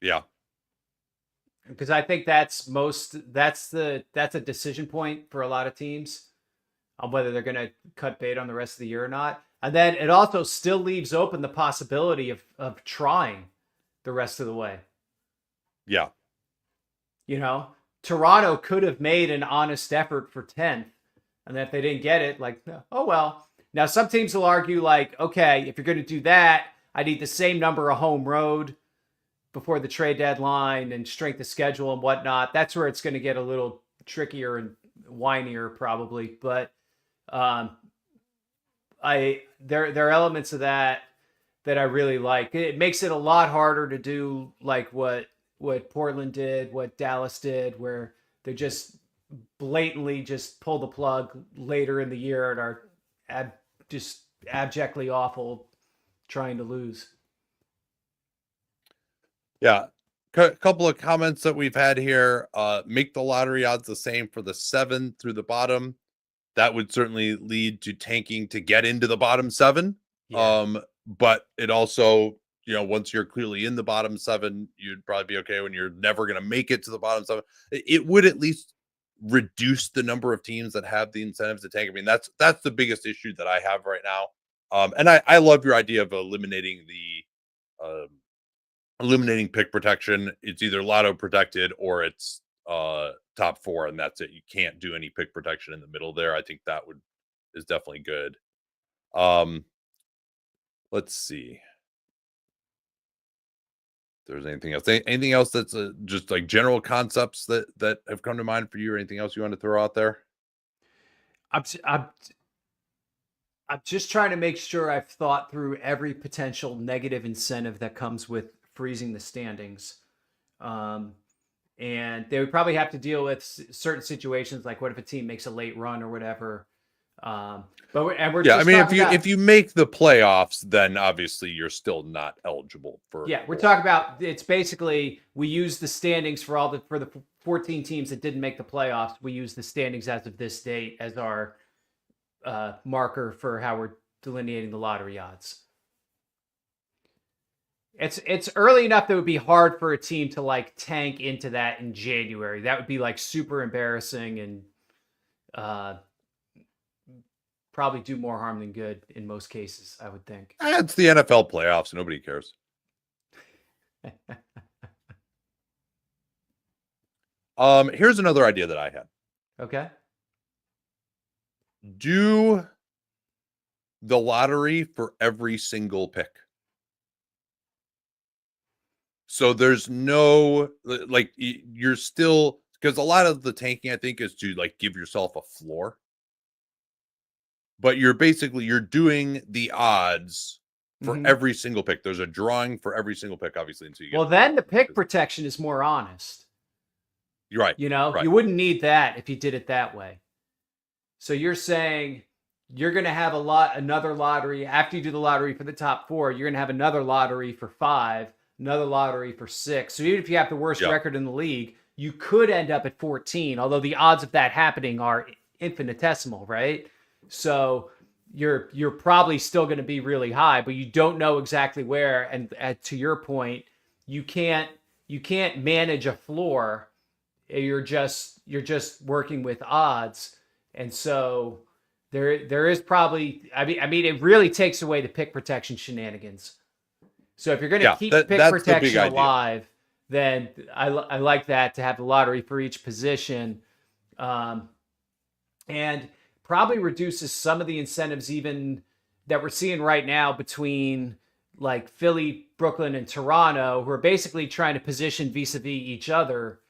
Yeah. Because I think that's a decision point for a lot of teams on whether they're going to cut bait on the rest of the year or not. And then it also still leaves open the possibility of trying the rest of the way. Yeah. You know, Toronto could have made an honest effort for 10th, and if they didn't get it, like, oh well. Now some teams will argue like, okay, if you're going to do that, I need the same number of home road before the trade deadline and strength of schedule and whatnot. That's where it's going to get a little trickier and whinier probably. But there are elements of that I really like. It makes it a lot harder to do like what Portland did, what Dallas did, where they just blatantly just pull the plug later in the year and are just abjectly awful trying to lose. Yeah. Couple of comments that we've had here. Make the lottery odds the same for the 7 through the bottom. That would certainly lead to tanking to get into the bottom 7. Yeah. But it also, you know, once you're clearly in the bottom 7, you'd probably be okay when you're never going to make it to the bottom 7. It would at least reduce the number of teams that have the incentives to tank. I mean, that's the biggest issue that I have right now. And I love your idea of eliminating pick protection. It's either lotto protected or it's top 4, and that's it. You can't do any pick protection in the middle there. I think that is definitely good. Let's see. There's anything else? Anything else that's just like general concepts that have come to mind for you, or anything else you want to throw out there? I'm, s- I'm I'm just trying to make sure I've thought through every potential negative incentive that comes with freezing the standings. Um, and they would probably have to deal with certain situations, like what if a team makes a late run or whatever. We're Yeah, I just mean, talking about, if you make the playoffs, then obviously you're still not eligible for. yeah, we're talking about, it's basically we use the standings for the 14 teams that didn't make the playoffs. We use the standings as of this date as our marker for how we're delineating the lottery odds. It's early enough that it would be hard for a team to like tank into that in January. That would be like super embarrassing and uh, probably do more harm than good in most cases, I would think. It's the NFL playoffs. Nobody cares. Here's another idea that I had. Okay. Do the lottery for every single pick. So there's no like you're still, because a lot of the tanking I think is to like give yourself a floor. But you're doing the odds for Mhm. every single pick. There's a drawing for every single pick, obviously, until you get Well, to then the pick 'cause protection is more honest. you're right. You know, Right. you wouldn't need that if you did it that way. So you're saying you're going to have another lottery after you do the lottery for the top four. You're going to have another lottery for five, another lottery for six. So even if you have the worst Yeah. record in the league, you could end up at 14. Although the odds of that happening are infinitesimal, right? So you're probably still going to be really high, but you don't know exactly where. And to your point, you can't manage a floor. You're just working with odds, and so there is probably, I mean it really takes away the pick protection shenanigans. So if you're going to Yeah. keep pick That's the big protection idea. alive, then I like that, to have the lottery for each position, um, and probably reduces some of the incentives even that we're seeing right now between like Philly, Brooklyn, and Toronto, who are basically trying to position vis-a-vis each other.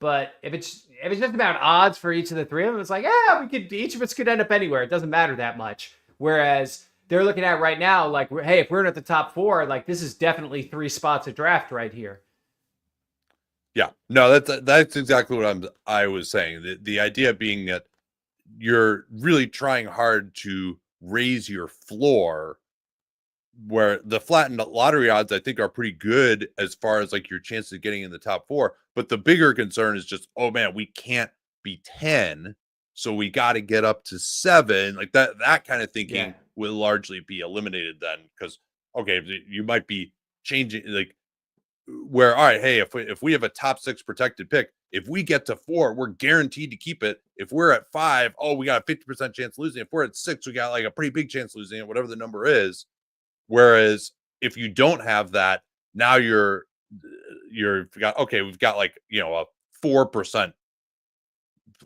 But if it's just about odds for each of the three of them, it's like, yeah, each of us could end up anywhere. It doesn't matter that much. Whereas they're looking at right now, like, hey, if we're in at the top four, like this is definitely 3 spots of draft right here. Yeah. No, that's exactly what I was saying. The idea being that you're really trying hard to raise your floor, where the flattened lottery odds I think are pretty good as far as like your chances of getting in the top four. But the bigger concern is just, oh man, we can't be 10. So we got to get up to 7. Like that kind of Yeah. thinking will largely be eliminated then. Because okay, you might be changing like where, all right, hey, if we have a top 6 protected pick, if we get to 4, we're guaranteed to keep it. If we're at 5, oh, we got a 50% chance losing. If we're at 6, we got like a pretty big chance losing it, whatever the number is. Whereas if you don't have that, now you've got, okay, we've got like, a 4%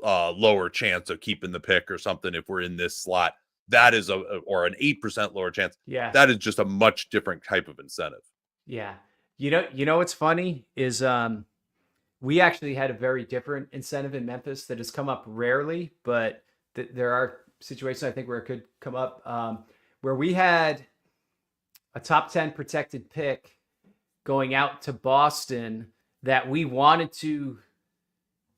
lower chance of keeping the pick or something if we're in this slot. That is or an 8% lower chance. Yeah. That is just a much different type of incentive. Yeah. You know what's funny is we actually had a very different incentive in Memphis that has come up rarely, but there are situations I think where it could come up, where we had a top 10 protected pick going out to Boston that we wanted to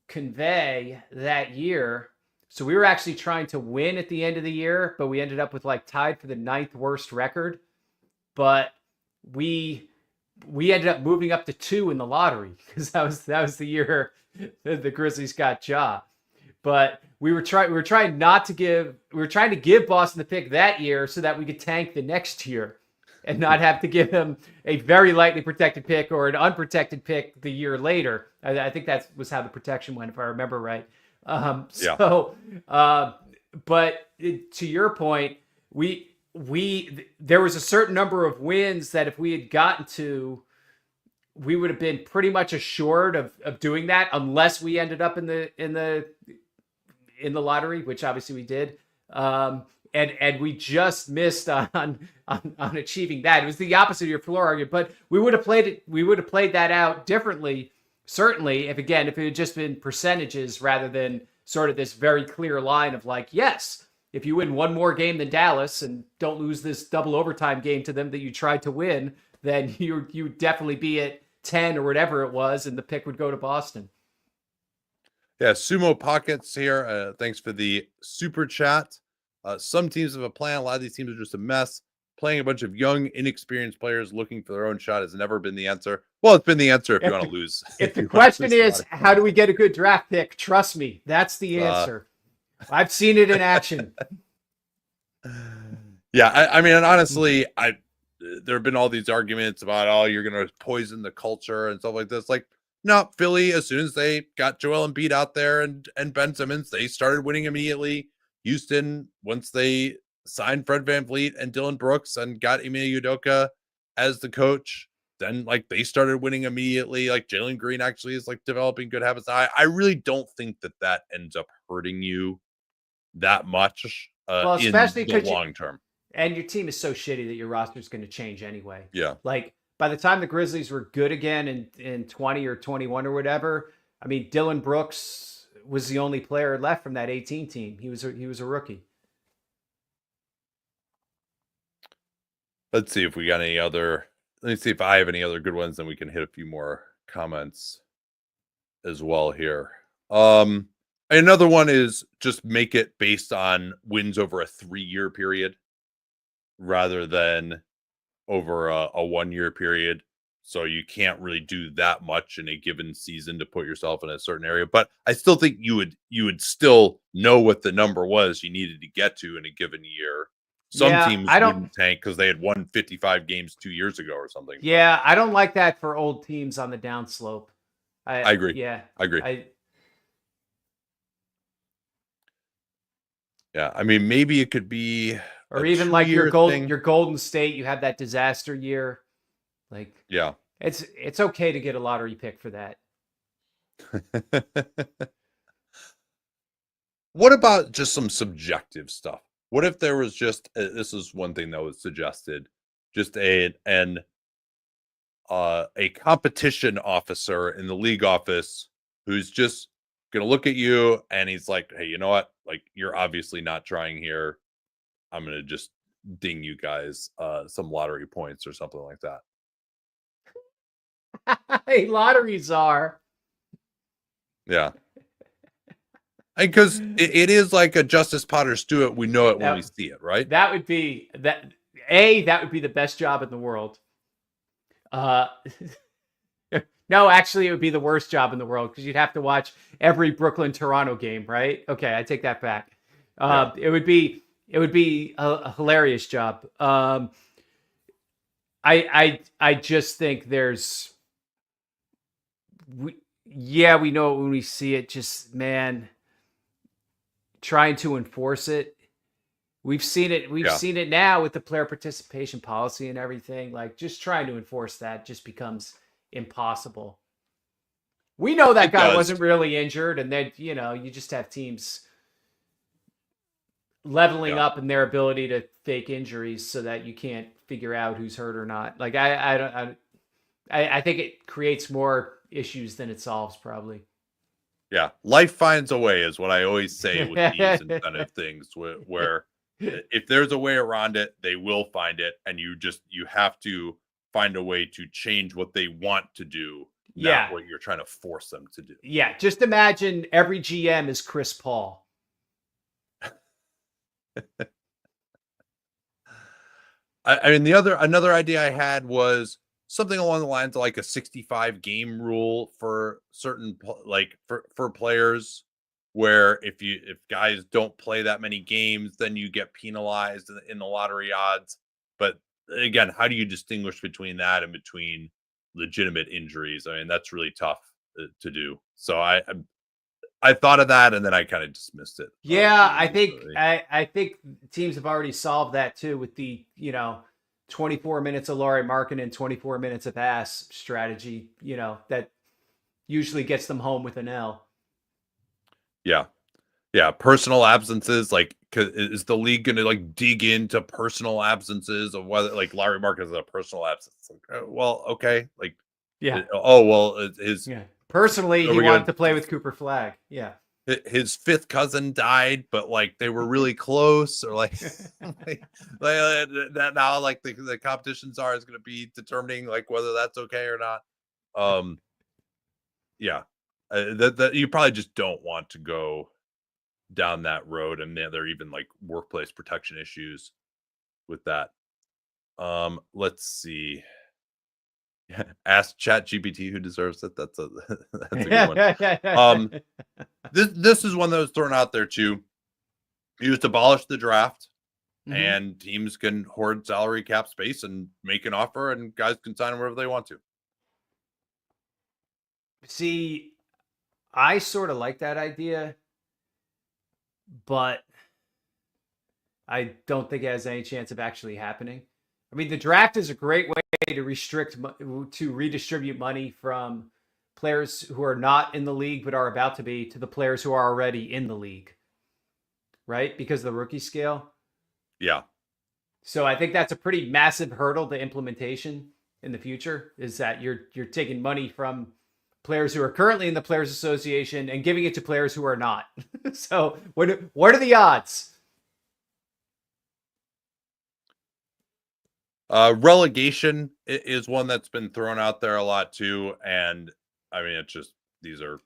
convey that year. So we were actually trying to win at the end of the year, but we ended up with like tied for the 9th worst record. But we ended up moving up to 2 in the lottery because that was the year the Grizzlies got Ja. But we were trying to give Boston the pick that year so that we could tank the next year and not have to give him a very lightly protected pick or an unprotected pick the year later. I think that was how the protection went, if I remember right. Yeah. But to your point, there was a certain number of wins that if we had gotten to, we would have been pretty much assured of doing that, unless we ended up in the lottery, which obviously we did. and we just missed on achieving that. It was the opposite of your floor argument, but we would have played that out differently, certainly, if it had just been percentages rather than sort of this very clear line of like, yes, if you win one more game than Dallas and don't lose this double overtime game to them that you tried to win, then you would definitely be at 10 or whatever it was, and the pick would go to Boston. Yeah, Sumo Pockets here. Thanks for the super chat. Some teams have a plan. A lot of these teams are just a mess. Playing a bunch of young, inexperienced players looking for their own shot has never been the answer. Well, it's been the answer if you want to lose. If the question is, how do we get a good draft pick? Trust me, that's the answer. I've seen it in action. Yeah, I mean, and honestly, there have been all these arguments about, oh, you're going to poison the culture and stuff like this. Like, no, Philly, as soon as they got Joel Embiid out there and Ben Simmons, they started winning immediately. Houston, once they signed Fred VanVleet and Dylan Brooks and got Ime Udoka as the coach, then like they started winning immediately. Like Jalen Green actually is like developing good habits. I really don't think that ends up hurting you that much well, especially in the long term. And your team is so shitty that your roster is going to change anyway. Yeah. Like by the time the Grizzlies were good again in 20 or 21 or whatever, I mean, Dylan Brooks was the only player left from that 18 team. He was a rookie. Let's see if we got any other. Let me see if I have any other good ones. Then we can hit a few more comments as well here. Another one is just make it based on wins over a 3-year period rather than over a 1-year period. So you can't really do that much in a given season to put yourself in a certain area. But I still think you would still know what the number was you needed to get to in a given year. Some teams wouldn't tank because they had won 55 games 2 years ago or something. Yeah, I don't like that for old teams on the downslope. I agree. Yeah, I agree. Yeah, I mean, maybe it could be, or even like your Golden State. You have that disaster year. Like, yeah, it's okay to get a lottery pick for that. What about just some subjective stuff? What if there was just this is one thing that was suggested, just a competition officer in the league office who's just gonna look at you and he's like, hey, you know what? Like, you're obviously not trying here. I'm gonna just ding you guys some lottery points or something like that. Hey, lottery czar. Yeah. Because it is like a Justice Potter Stewart. We know it when we see it, right? That would be the best job in the world. No, actually, it would be the worst job in the world because you'd have to watch every Brooklyn-Toronto game, right? Okay, I take that back. Yeah. It would be a hilarious job. I just think we know it when we see it. Just, man, trying to enforce it. We've seen it. We've seen it now with the player participation policy and everything. Like, just trying to enforce that just becomes impossible. We know that guy wasn't really injured, and then you just have teams leveling up in their ability to fake injuries so that you can't figure out who's hurt or not. Like, I think it creates more issues than it solves, probably. Yeah, life finds a way is what I always say with these incentive things. Where if there's a way around it, they will find it, and you have to find a way to change what they want to do, not what you're trying to force them to do. Yeah, just imagine every GM is Chris Paul. I mean, another idea I had was something along the lines of like a 65 game rule for certain for players, where if guys don't play that many games, then you get penalized in the lottery odds. But again, how do you distinguish between that and between legitimate injuries? I mean, that's really tough to do. So I thought of that and then I kind of dismissed it. Yeah, I think teams have already solved that too with the 24 minutes of Lauri Markkanen, 24 minutes of ass strategy. That usually gets them home with an L. Yeah. Personal absences, like is the league going to like dig into personal absences of whether like Larry Marcus is a personal absence? Like, well, okay, like, Yeah. oh well, his Yeah. Personally, are he we wanted gonna to play with Cooper Flag. Yeah. his fifth cousin died, but like they were really close, or like, that now like the competition czar is going to be determining like whether that's okay or not. Yeah, that you probably just don't want to go down that road, and there are even like workplace protection issues with that. Let's see. Ask Chat GPT who deserves it. That's a that's a good one. This is one that was thrown out there too. You just abolish the draft, Mhm. and teams can hoard salary cap space and make an offer, and guys can sign wherever they want to. See, I sort of like that idea, but I don't think it has any chance of actually happening. I mean, the draft is a great way to redistribute money from players who are not in the league but are about to be to the players who are already in the league, right? Because of the rookie scale. Yeah. So I think that's a pretty massive hurdle to implementation in the future, is that you're taking money from players who are currently in the Players Association and giving it to players who are not. So what are the odds? Relegation is one that's been thrown out there a lot too, and I mean it's just these are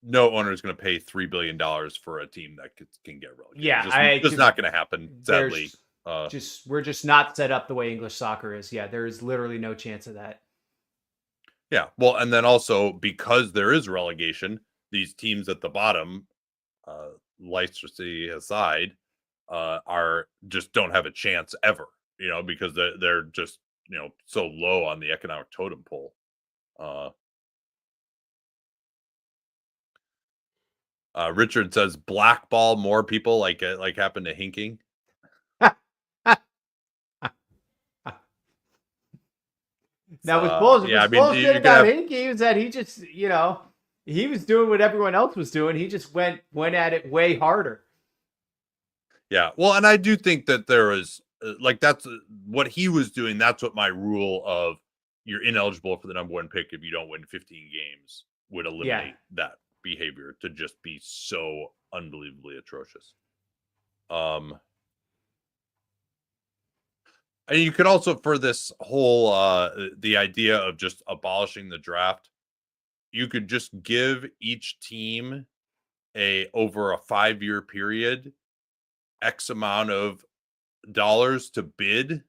no owner is going to pay $3 billion for a team that can get relegated. Yeah, Just not going to happen, sadly. We're just not set up the way English soccer is. Yeah, there is literally no chance of that. Yeah, well, and then also because there is relegation, these teams at the bottom, Leicester aside, are just don't have a chance ever. Because they're just so low on the economic totem pole. Richard says blackball more people like happened to Hinking. Now, what's yeah, I mean, bullshit about Hinkie was that he just, he was doing what everyone else was doing. He just went at it way harder. Yeah, well, and I do think that there is like that's what he was doing. That's what my rule of you're ineligible for the number one pick if you don't win 15 games would eliminate that behavior to just be so unbelievably atrocious. And you could also, for this whole the idea of just abolishing the draft, you could just give each team over a 5-year period X amount of dollars to bid.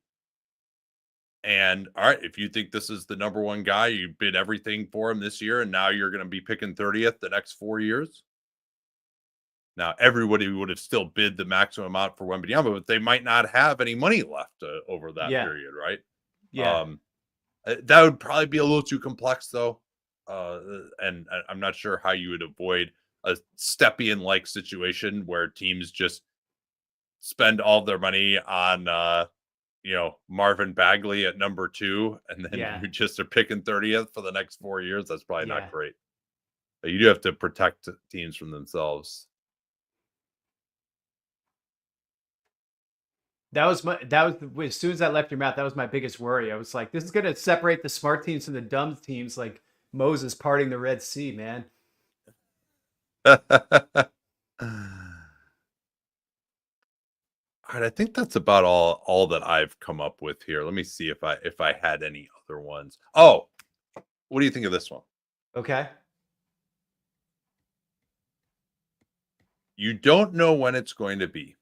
And all right, if you think this is the number one guy, you bid everything for him this year, and now you're going to be picking 30th the next 4 years. Now, everybody would have still bid the maximum amount for Wembanyama, but they might not have any money left over that period, right? Yeah. That would probably be a little too complex, though. And I'm not sure how you would avoid a Stepien-like situation where teams just spend all their money on, Marvin Bagley at number 2, and then you just are picking 30th for the next 4 years. That's probably not great. But you do have to protect teams from themselves. That was as soon as that left your mouth, that was my biggest worry. I was like, this is going to separate the smart teams from the dumb teams, like Moses parting the Red Sea, man. All right, I think that's about all that I've come up with here. Let me see if I had any other ones. Oh, what do you think of this one? Okay. You don't know when it's going to be.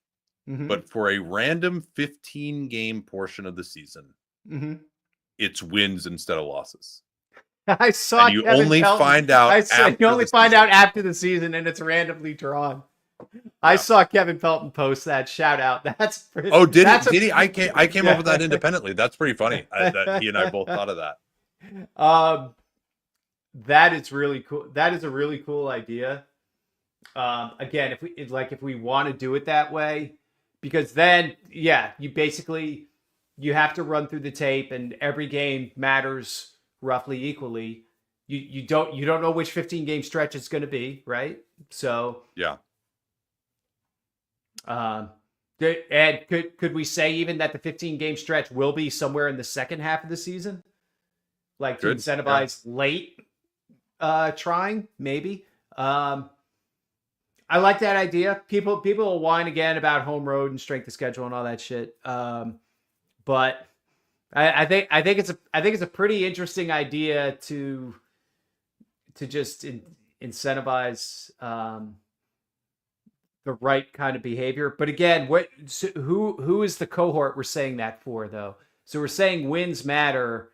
Mm-hmm. But for a random 15-game portion of the season, it's wins instead of losses. I saw. And you only find out. You only find out after the season, and it's randomly drawn. Yeah. I saw Kevin Pelton post that. Shout out. That's pretty. Oh, did he? I came up with that independently. That's pretty funny. That he and I both thought of that. That is really cool. That is a really cool idea. Again, if we want to do it that way. Because then, you have to run through the tape, and every game matters roughly equally. You don't know which 15-game stretch it's going to be, right? So Um, and could we say even that the 15 game stretch will be somewhere in the second half of the season, like to incentivize late trying maybe? I like that idea. People will whine again about home road and strength of schedule and all that shit. But I think it's a pretty interesting idea to just incentivize the right kind of behavior. But again, who is the cohort we're saying that for though? So we're saying wins matter,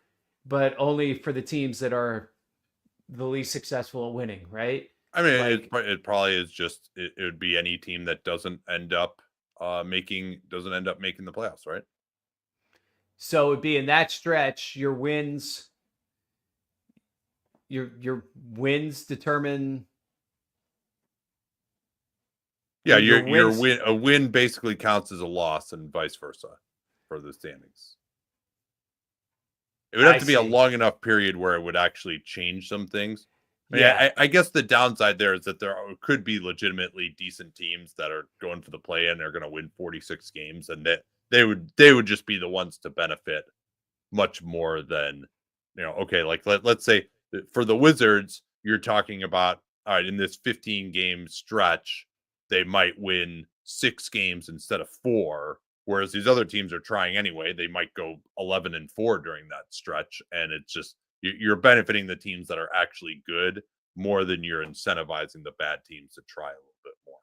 but only for the teams that are the least successful at winning, right? I mean, it probably is just it would be any team that doesn't end up making the playoffs, right? So it'd be in that stretch, your wins determine. Yeah, a win basically counts as a loss, and vice versa for the standings. It would have to be a long enough period where it would actually change some things. I guess the downside there is that there could be legitimately decent teams that are going for the play-in. They're going to win 46 games, and they would just be the ones to benefit much more than, okay, like let's say for the Wizards, you're talking about, all right, in this 15 game stretch, they might win 6 games instead of 4, whereas these other teams are trying anyway. They might go 11-4 during that stretch, and it's just you're benefiting the teams that are actually good more than you're incentivizing the bad teams to try a little bit more.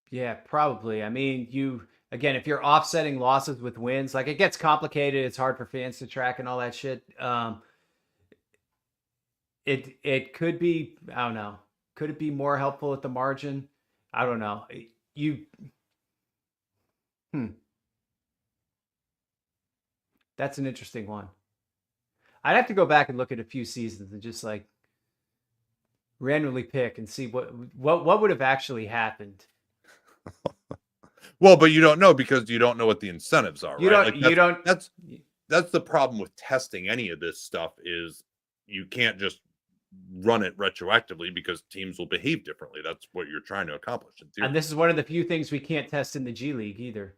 Yeah, probably. I mean, again, if you're offsetting losses with wins, like it gets complicated. It's hard for fans to track and all that shit. It could be, I don't know. Could it be more helpful at the margin? I don't know. That's an interesting one. I'd have to go back and look at a few seasons and just like randomly pick and see what would have actually happened. Well, but you don't know because you don't know what the incentives are. Right? That's the problem with testing any of this stuff is you can't just run it retroactively because teams will behave differently. That's what you're trying to accomplish. And this is one of the few things we can't test in the G League either.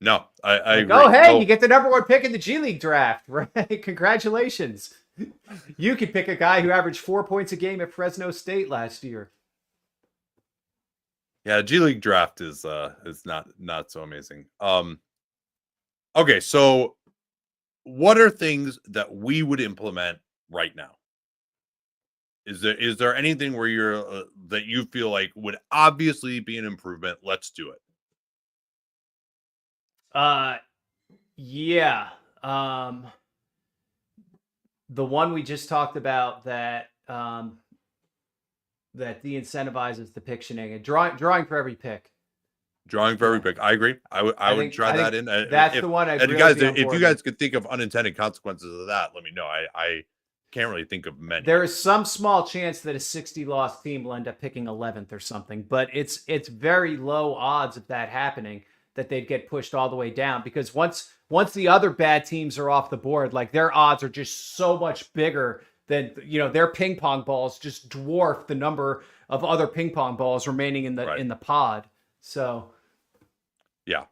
No, I agree. Oh, hey, you get the #1 pick in the G League draft, right? Congratulations. You could pick a guy who averaged 4 points a game at Fresno State last year. Yeah, G League draft is not so amazing. Okay, so what are things that we would implement right now? Is there anything where you're that you feel like would obviously be an improvement? Let's do it. Yeah. The one we just talked about that that de-incentivizes the pick shenanigan. Drawing for every pick. Drawing for every pick. I agree. I would try that in. That's the one. And guys, if you guys could think of unintended consequences of that, let me know. I can't really think of many. There is some small chance that a 60-loss team will end up picking 11th or something, but it's very low odds of that happening, that they'd get pushed all the way down, because once the other bad teams are off the board, like their odds are just so much bigger than, their ping pong balls just dwarf the number of other ping pong balls remaining in the pod. So yeah,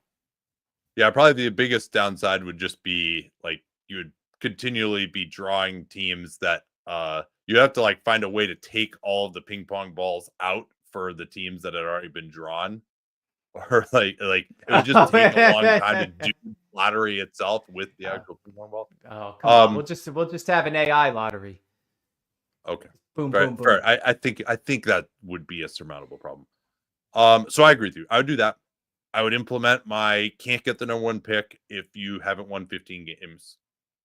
probably the biggest downside would just be like you would continually be drawing teams that you have to like find a way to take all of the ping pong balls out for the teams that had already been drawn, or like it would just take a long time to do the lottery itself with the actual ping pong ball. Oh, come on. We'll just have an AI lottery. Okay. Boom, fair, boom, boom. Fair. I think that would be a surmountable problem. So I agree with you. I would do that. I would implement my can't get the #1 pick if you haven't won 15 games,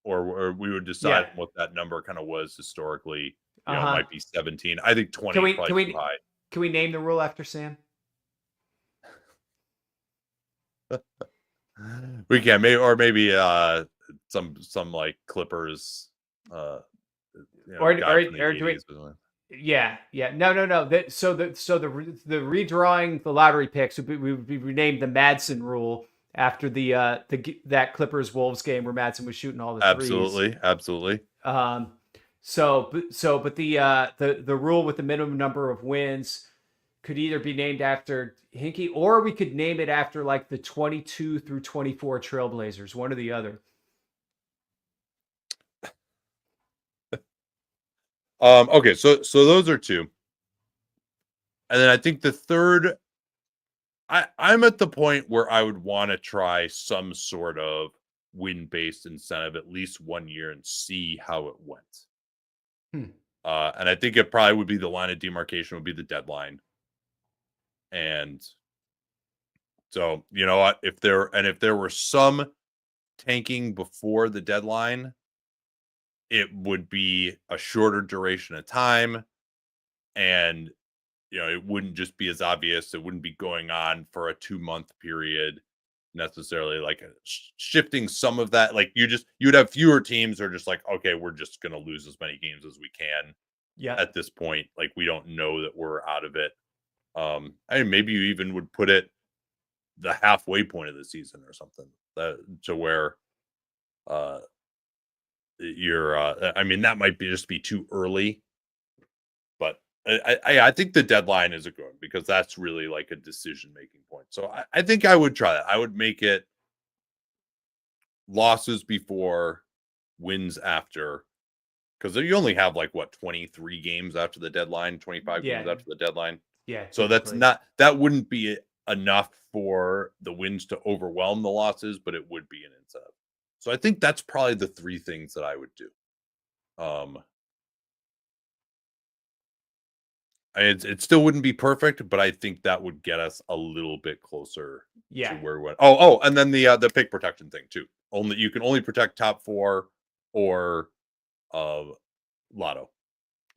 or we would decide what that number kind of was historically. It might be 17. I think 20 is probably too high. Can we name the rule after Sam? We can, maybe some like Clippers or do we? Yeah. No. So the redrawing the lottery picks would be renamed the Madsen rule after that Clippers Wolves game where Madsen was shooting all the threes. Absolutely. But the rule with the minimum number of wins could either be named after Hinkie, or we could name it after like the 22 through 24 Trailblazers, one or the other. Okay, so those are two. And then I think the third, I'm at the point where I would want to try some sort of win-based incentive at least 1 year and see how it went. And I think it probably would be the line of demarcation would be the deadline. And so, you know what, if there were some tanking before the deadline, it would be a shorter duration of time, and it wouldn't just be as obvious. It wouldn't be going on for a 2-month period necessarily, like shifting some of that. Like you'd have fewer teams who are just like, okay, we're just going to lose as many games as we can. Yeah. At this point, like we don't know that we're out of it. I mean, maybe you even would put it the halfway point of the season or something, to where you're I mean, that might be too early, but I think the deadline is a good one, because that's really like a decision making point. So I think I would try that. I would make it losses before, wins after, because you only have like 23 games after the deadline, 25 games after the deadline. Yeah. So that wouldn't be enough for the wins to overwhelm the losses, but it would be an incentive. So I think that's probably the three things that I would do. It still wouldn't be perfect, but I think that would get us a little bit closer to where we went. Oh, and then the pick protection thing too. You can only protect top 4 or lotto.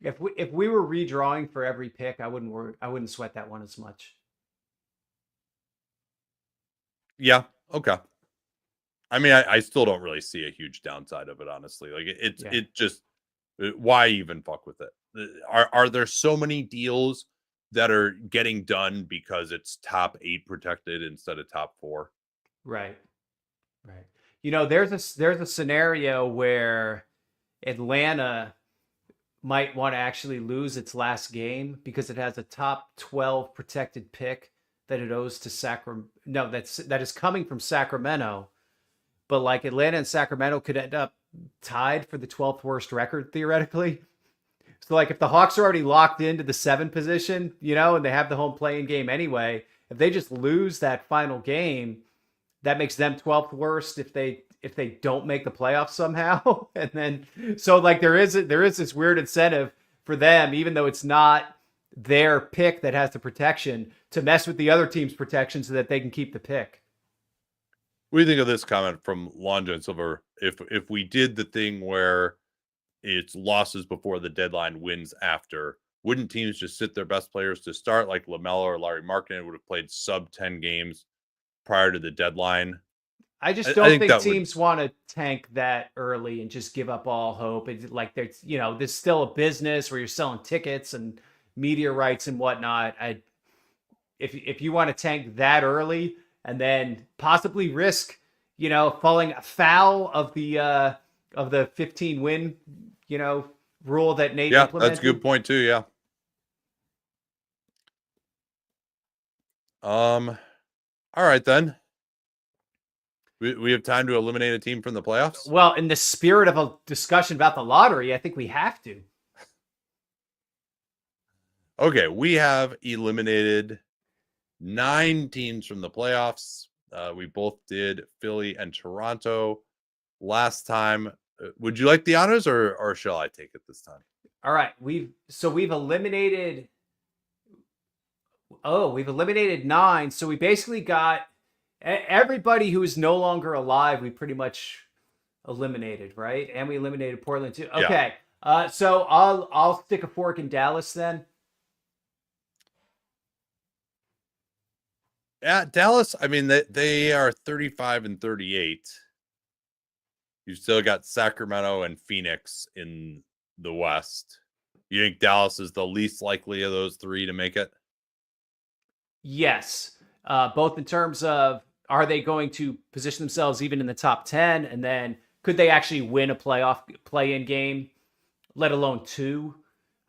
If we were redrawing for every pick, I wouldn't sweat that one as much. Yeah. Okay. I mean, I still don't really see a huge downside of it, honestly. Like it just, why even fuck with it? Are there so many deals that are getting done because it's top 8 protected instead of top 4? Right. There's a scenario where Atlanta might want to actually lose its last game because it has a top 12 protected pick that it owes to Sacramento. No, that is coming from Sacramento. But like Atlanta and Sacramento could end up tied for the 12th worst record theoretically. So like if the Hawks are already locked into the 7 position, and they have the home playing game anyway, if they just lose that final game, that makes them 12th worst if they don't make the playoffs somehow. And then so like there is this weird incentive for them, even though it's not their pick that has the protection, to mess with the other team's protection so that they can keep the pick. What do you think of this comment from Lonjo and Silver? If we did the thing where it's losses before the deadline, wins after, wouldn't teams just sit their best players to start, like LaMelo or Larry Markkinen would have played sub 10 games prior to the deadline? I just don't think teams want to tank that early and just give up all hope. It's like there's still a business where you're selling tickets and media rights and whatnot. If you want to tank that early and then possibly risk, falling foul of the 15 win, rule that Nate implemented. That's a good point too. Yeah. All right then. We have time to eliminate a team from the playoffs? Well, in the spirit of a discussion about the lottery, I think we have to. Okay, we have eliminated 9 teams from the playoffs. We both did Philly and Toronto last time. Would you like the honors, or shall I take it this time? All right, we've eliminated 9. So we basically got everybody who is no longer alive. We pretty much eliminated, right? And we eliminated Portland too. Okay. Yeah. So I'll stick a fork in Dallas then. Yeah, Dallas, I mean, they are 35 and 38. You've still got Sacramento and Phoenix in the West. You think Dallas is the least likely of those 3 to make it? Yes. Both in terms of, are they going to position themselves even in the top 10? And then could they actually win a play-in game, let alone 2?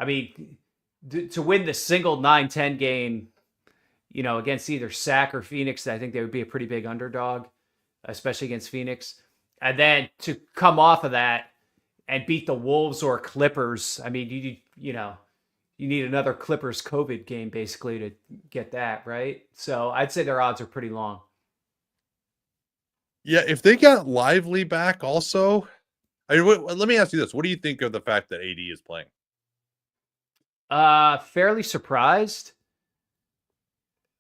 I mean, to win the single 9-10 game, against either Sac or Phoenix. I think they would be a pretty big underdog, especially against Phoenix. And then to come off of that and beat the Wolves or Clippers, I mean, you need another Clippers COVID game basically to get that, right? So I'd say their odds are pretty long. Yeah, if they got Lively back also, let me ask you this. What do you think of the fact that AD is playing? Fairly surprised.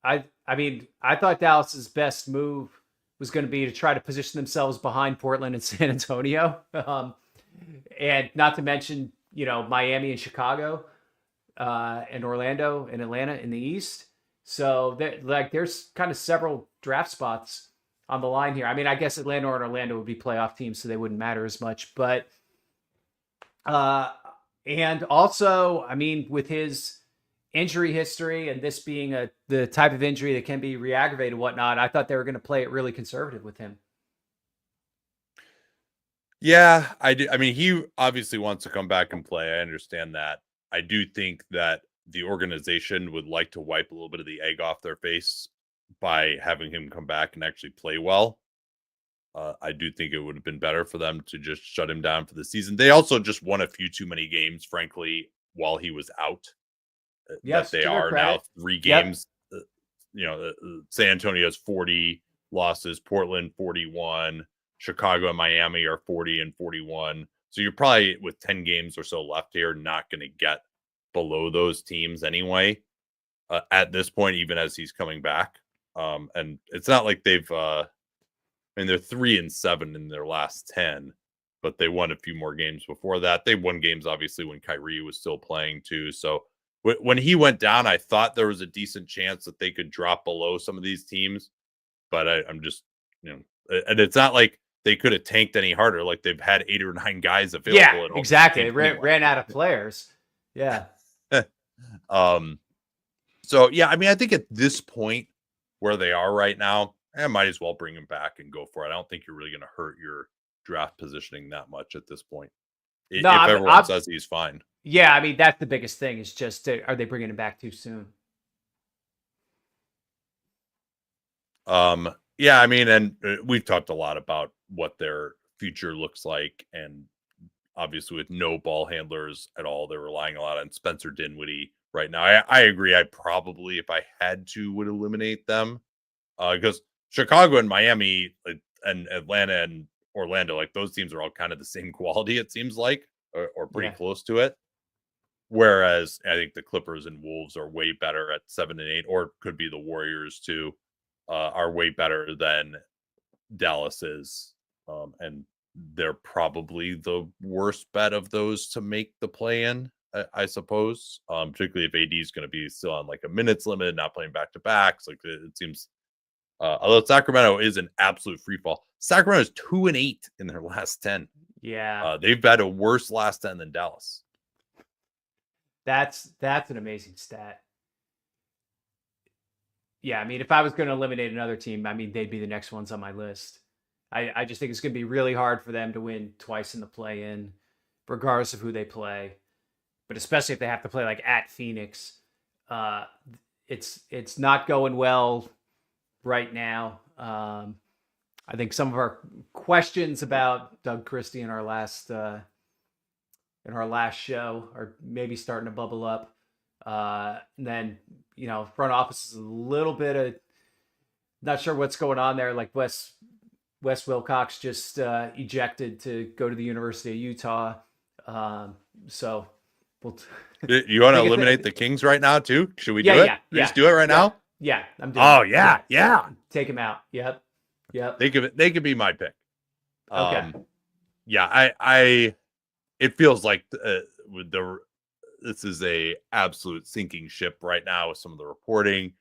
I mean, I thought Dallas's best move was going to be to try to position themselves behind Portland and San Antonio. And not to mention, Miami and Chicago, and Orlando and Atlanta in the East. So there's kind of several draft spots on the line here. I mean, I guess Atlanta and Orlando would be playoff teams, so they wouldn't matter as much. But and also, I mean, with his injury history and this being the type of injury that can be re-aggravated and whatnot, I thought they were going to play it really conservative with him. Yeah, I do. I mean, he obviously wants to come back and play. I understand that. I do think that the organization would like to wipe a little bit of the egg off their face by having him come back and actually play well. I do think it would have been better for them to just shut him down for the season. They also just won a few too many games, frankly, while he was out. Yes, that they are now 3 games. Yep. San Antonio's 40 losses, Portland 41, Chicago and Miami are 40 and 41. So you're probably, with 10 games or so left here, not going to get below those teams anyway, at this point, even as he's coming back. And it's not like they've, they're 3-7 in their last 10, but they won a few more games before that. They won games, obviously, when Kyrie was still playing too. So when he went down, I thought there was a decent chance that they could drop below some of these teams. But I'm just, and it's not like they could have tanked any harder. Like, they've had 8 or 9 guys available. Yeah, exactly. They ran out of players. Yeah. So, yeah, I mean, I think at this point where they are right now, I might as well bring him back and go for it. I don't think you're really going to hurt your draft positioning that much at this point. If everyone says he's fine. Yeah, I mean, that's the biggest thing is just, are they bringing him back too soon? Yeah, I mean, and we've talked a lot about what their future looks like. And obviously with no ball handlers at all, they're relying a lot on Spencer Dinwiddie right now. I agree. I probably, if I had to, would eliminate them. Because Chicago and Miami and Atlanta and Orlando, like, those teams are all kind of the same quality, it seems like, or pretty close to it. Whereas I think the Clippers and Wolves are way better at 7 and 8, or could be the Warriors too, are way better than Dallas is. And they're probably the worst bet of those to make the play-in, I suppose. Particularly if AD is going to be still on like a minutes limit, not playing back-to-backs. Like, it seems, although Sacramento is an absolute free fall. Sacramento is 2-8 in their last 10. Yeah. They've had a worse last 10 than Dallas. That's an amazing stat. Yeah, I mean, if I was going to eliminate another team, I mean, they'd be the next ones on my list. I just think it's going to be really hard for them to win twice in the play-in, regardless of who they play. But especially if they have to play like at Phoenix, it's not going well right now. I think some of our questions about Doug Christie in our last show are maybe starting to bubble up. And then, front office is a little bit of not sure what's going on there. Like Wes Wilcox just ejected to go to the University of Utah. So you want to eliminate the Kings right now too? Should we do it? Yeah. Just do it right now? Yeah, I'm doing it. Yeah. Take him out. Yep. They could be my pick. Okay. Yeah, it feels like this is a absolute sinking ship right now with some of the reporting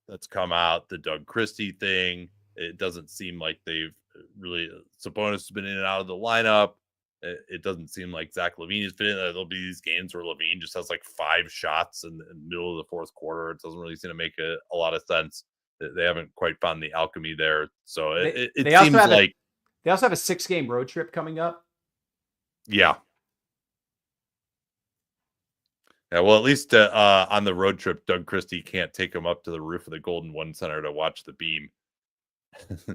that's come out. The Doug Christie thing, it doesn't seem like they've really. Sabonis has been in and out of the lineup. It doesn't seem like Zach LaVine is fitting. There'll be these games where LaVine just has like 5 shots in the middle of the fourth quarter. It doesn't really seem to make a lot of sense. They haven't quite found the alchemy there. So it seems like they also have a 6-game road trip coming up. Yeah. Yeah, well, at least on the road trip, Doug Christie can't take him up to the roof of the Golden One Center to watch the beam.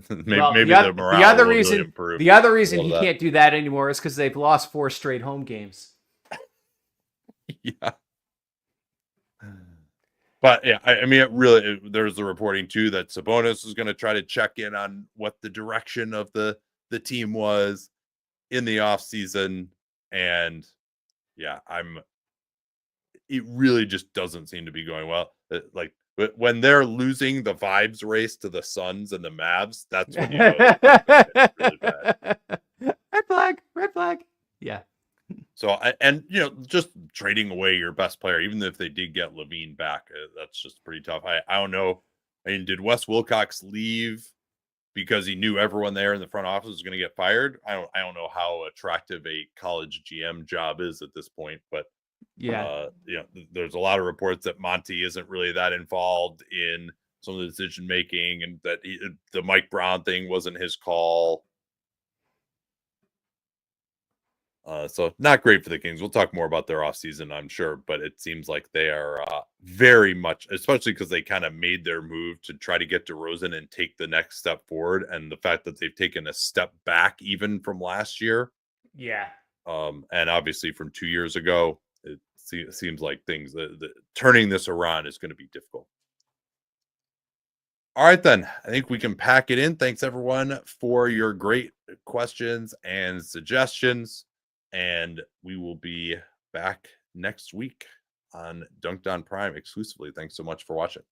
maybe, Well, maybe the the morale other will really reason improve. the other a reason little he of that. can't do that anymore is because they've lost 4 straight home games. Yeah. But yeah, I mean, there's the reporting too that Sabonis is going to try to check in on what the direction of the team was in the off season, and yeah, it really just doesn't seem to be going well. Like when they're losing the vibes race to the Suns and the Mavs, that's when you know it's really bad. Red flag. Yeah. So, and just trading away your best player, even if they did get Levine back, that's just pretty tough. I don't know. I mean, did Wes Wilcox leave because he knew everyone there in the front office was going to get fired? I don't know how attractive a college GM job is at this point, but Yeah. there's a lot of reports that Monty isn't really that involved in some of the decision making, and that the Mike Brown thing wasn't his call. So not great for the Kings. We'll talk more about their offseason, I'm sure, but it seems like they are very much, especially because they kind of made their move to try to get DeRozan and take the next step forward. And the fact that they've taken a step back even from last year. Yeah. And obviously from 2 years ago, it seems like things, turning this around is going to be difficult. All right, then. I think we can pack it in. Thanks, everyone, for your great questions and suggestions. And we will be back next week on Dunked on Prime exclusively. Thanks so much for watching.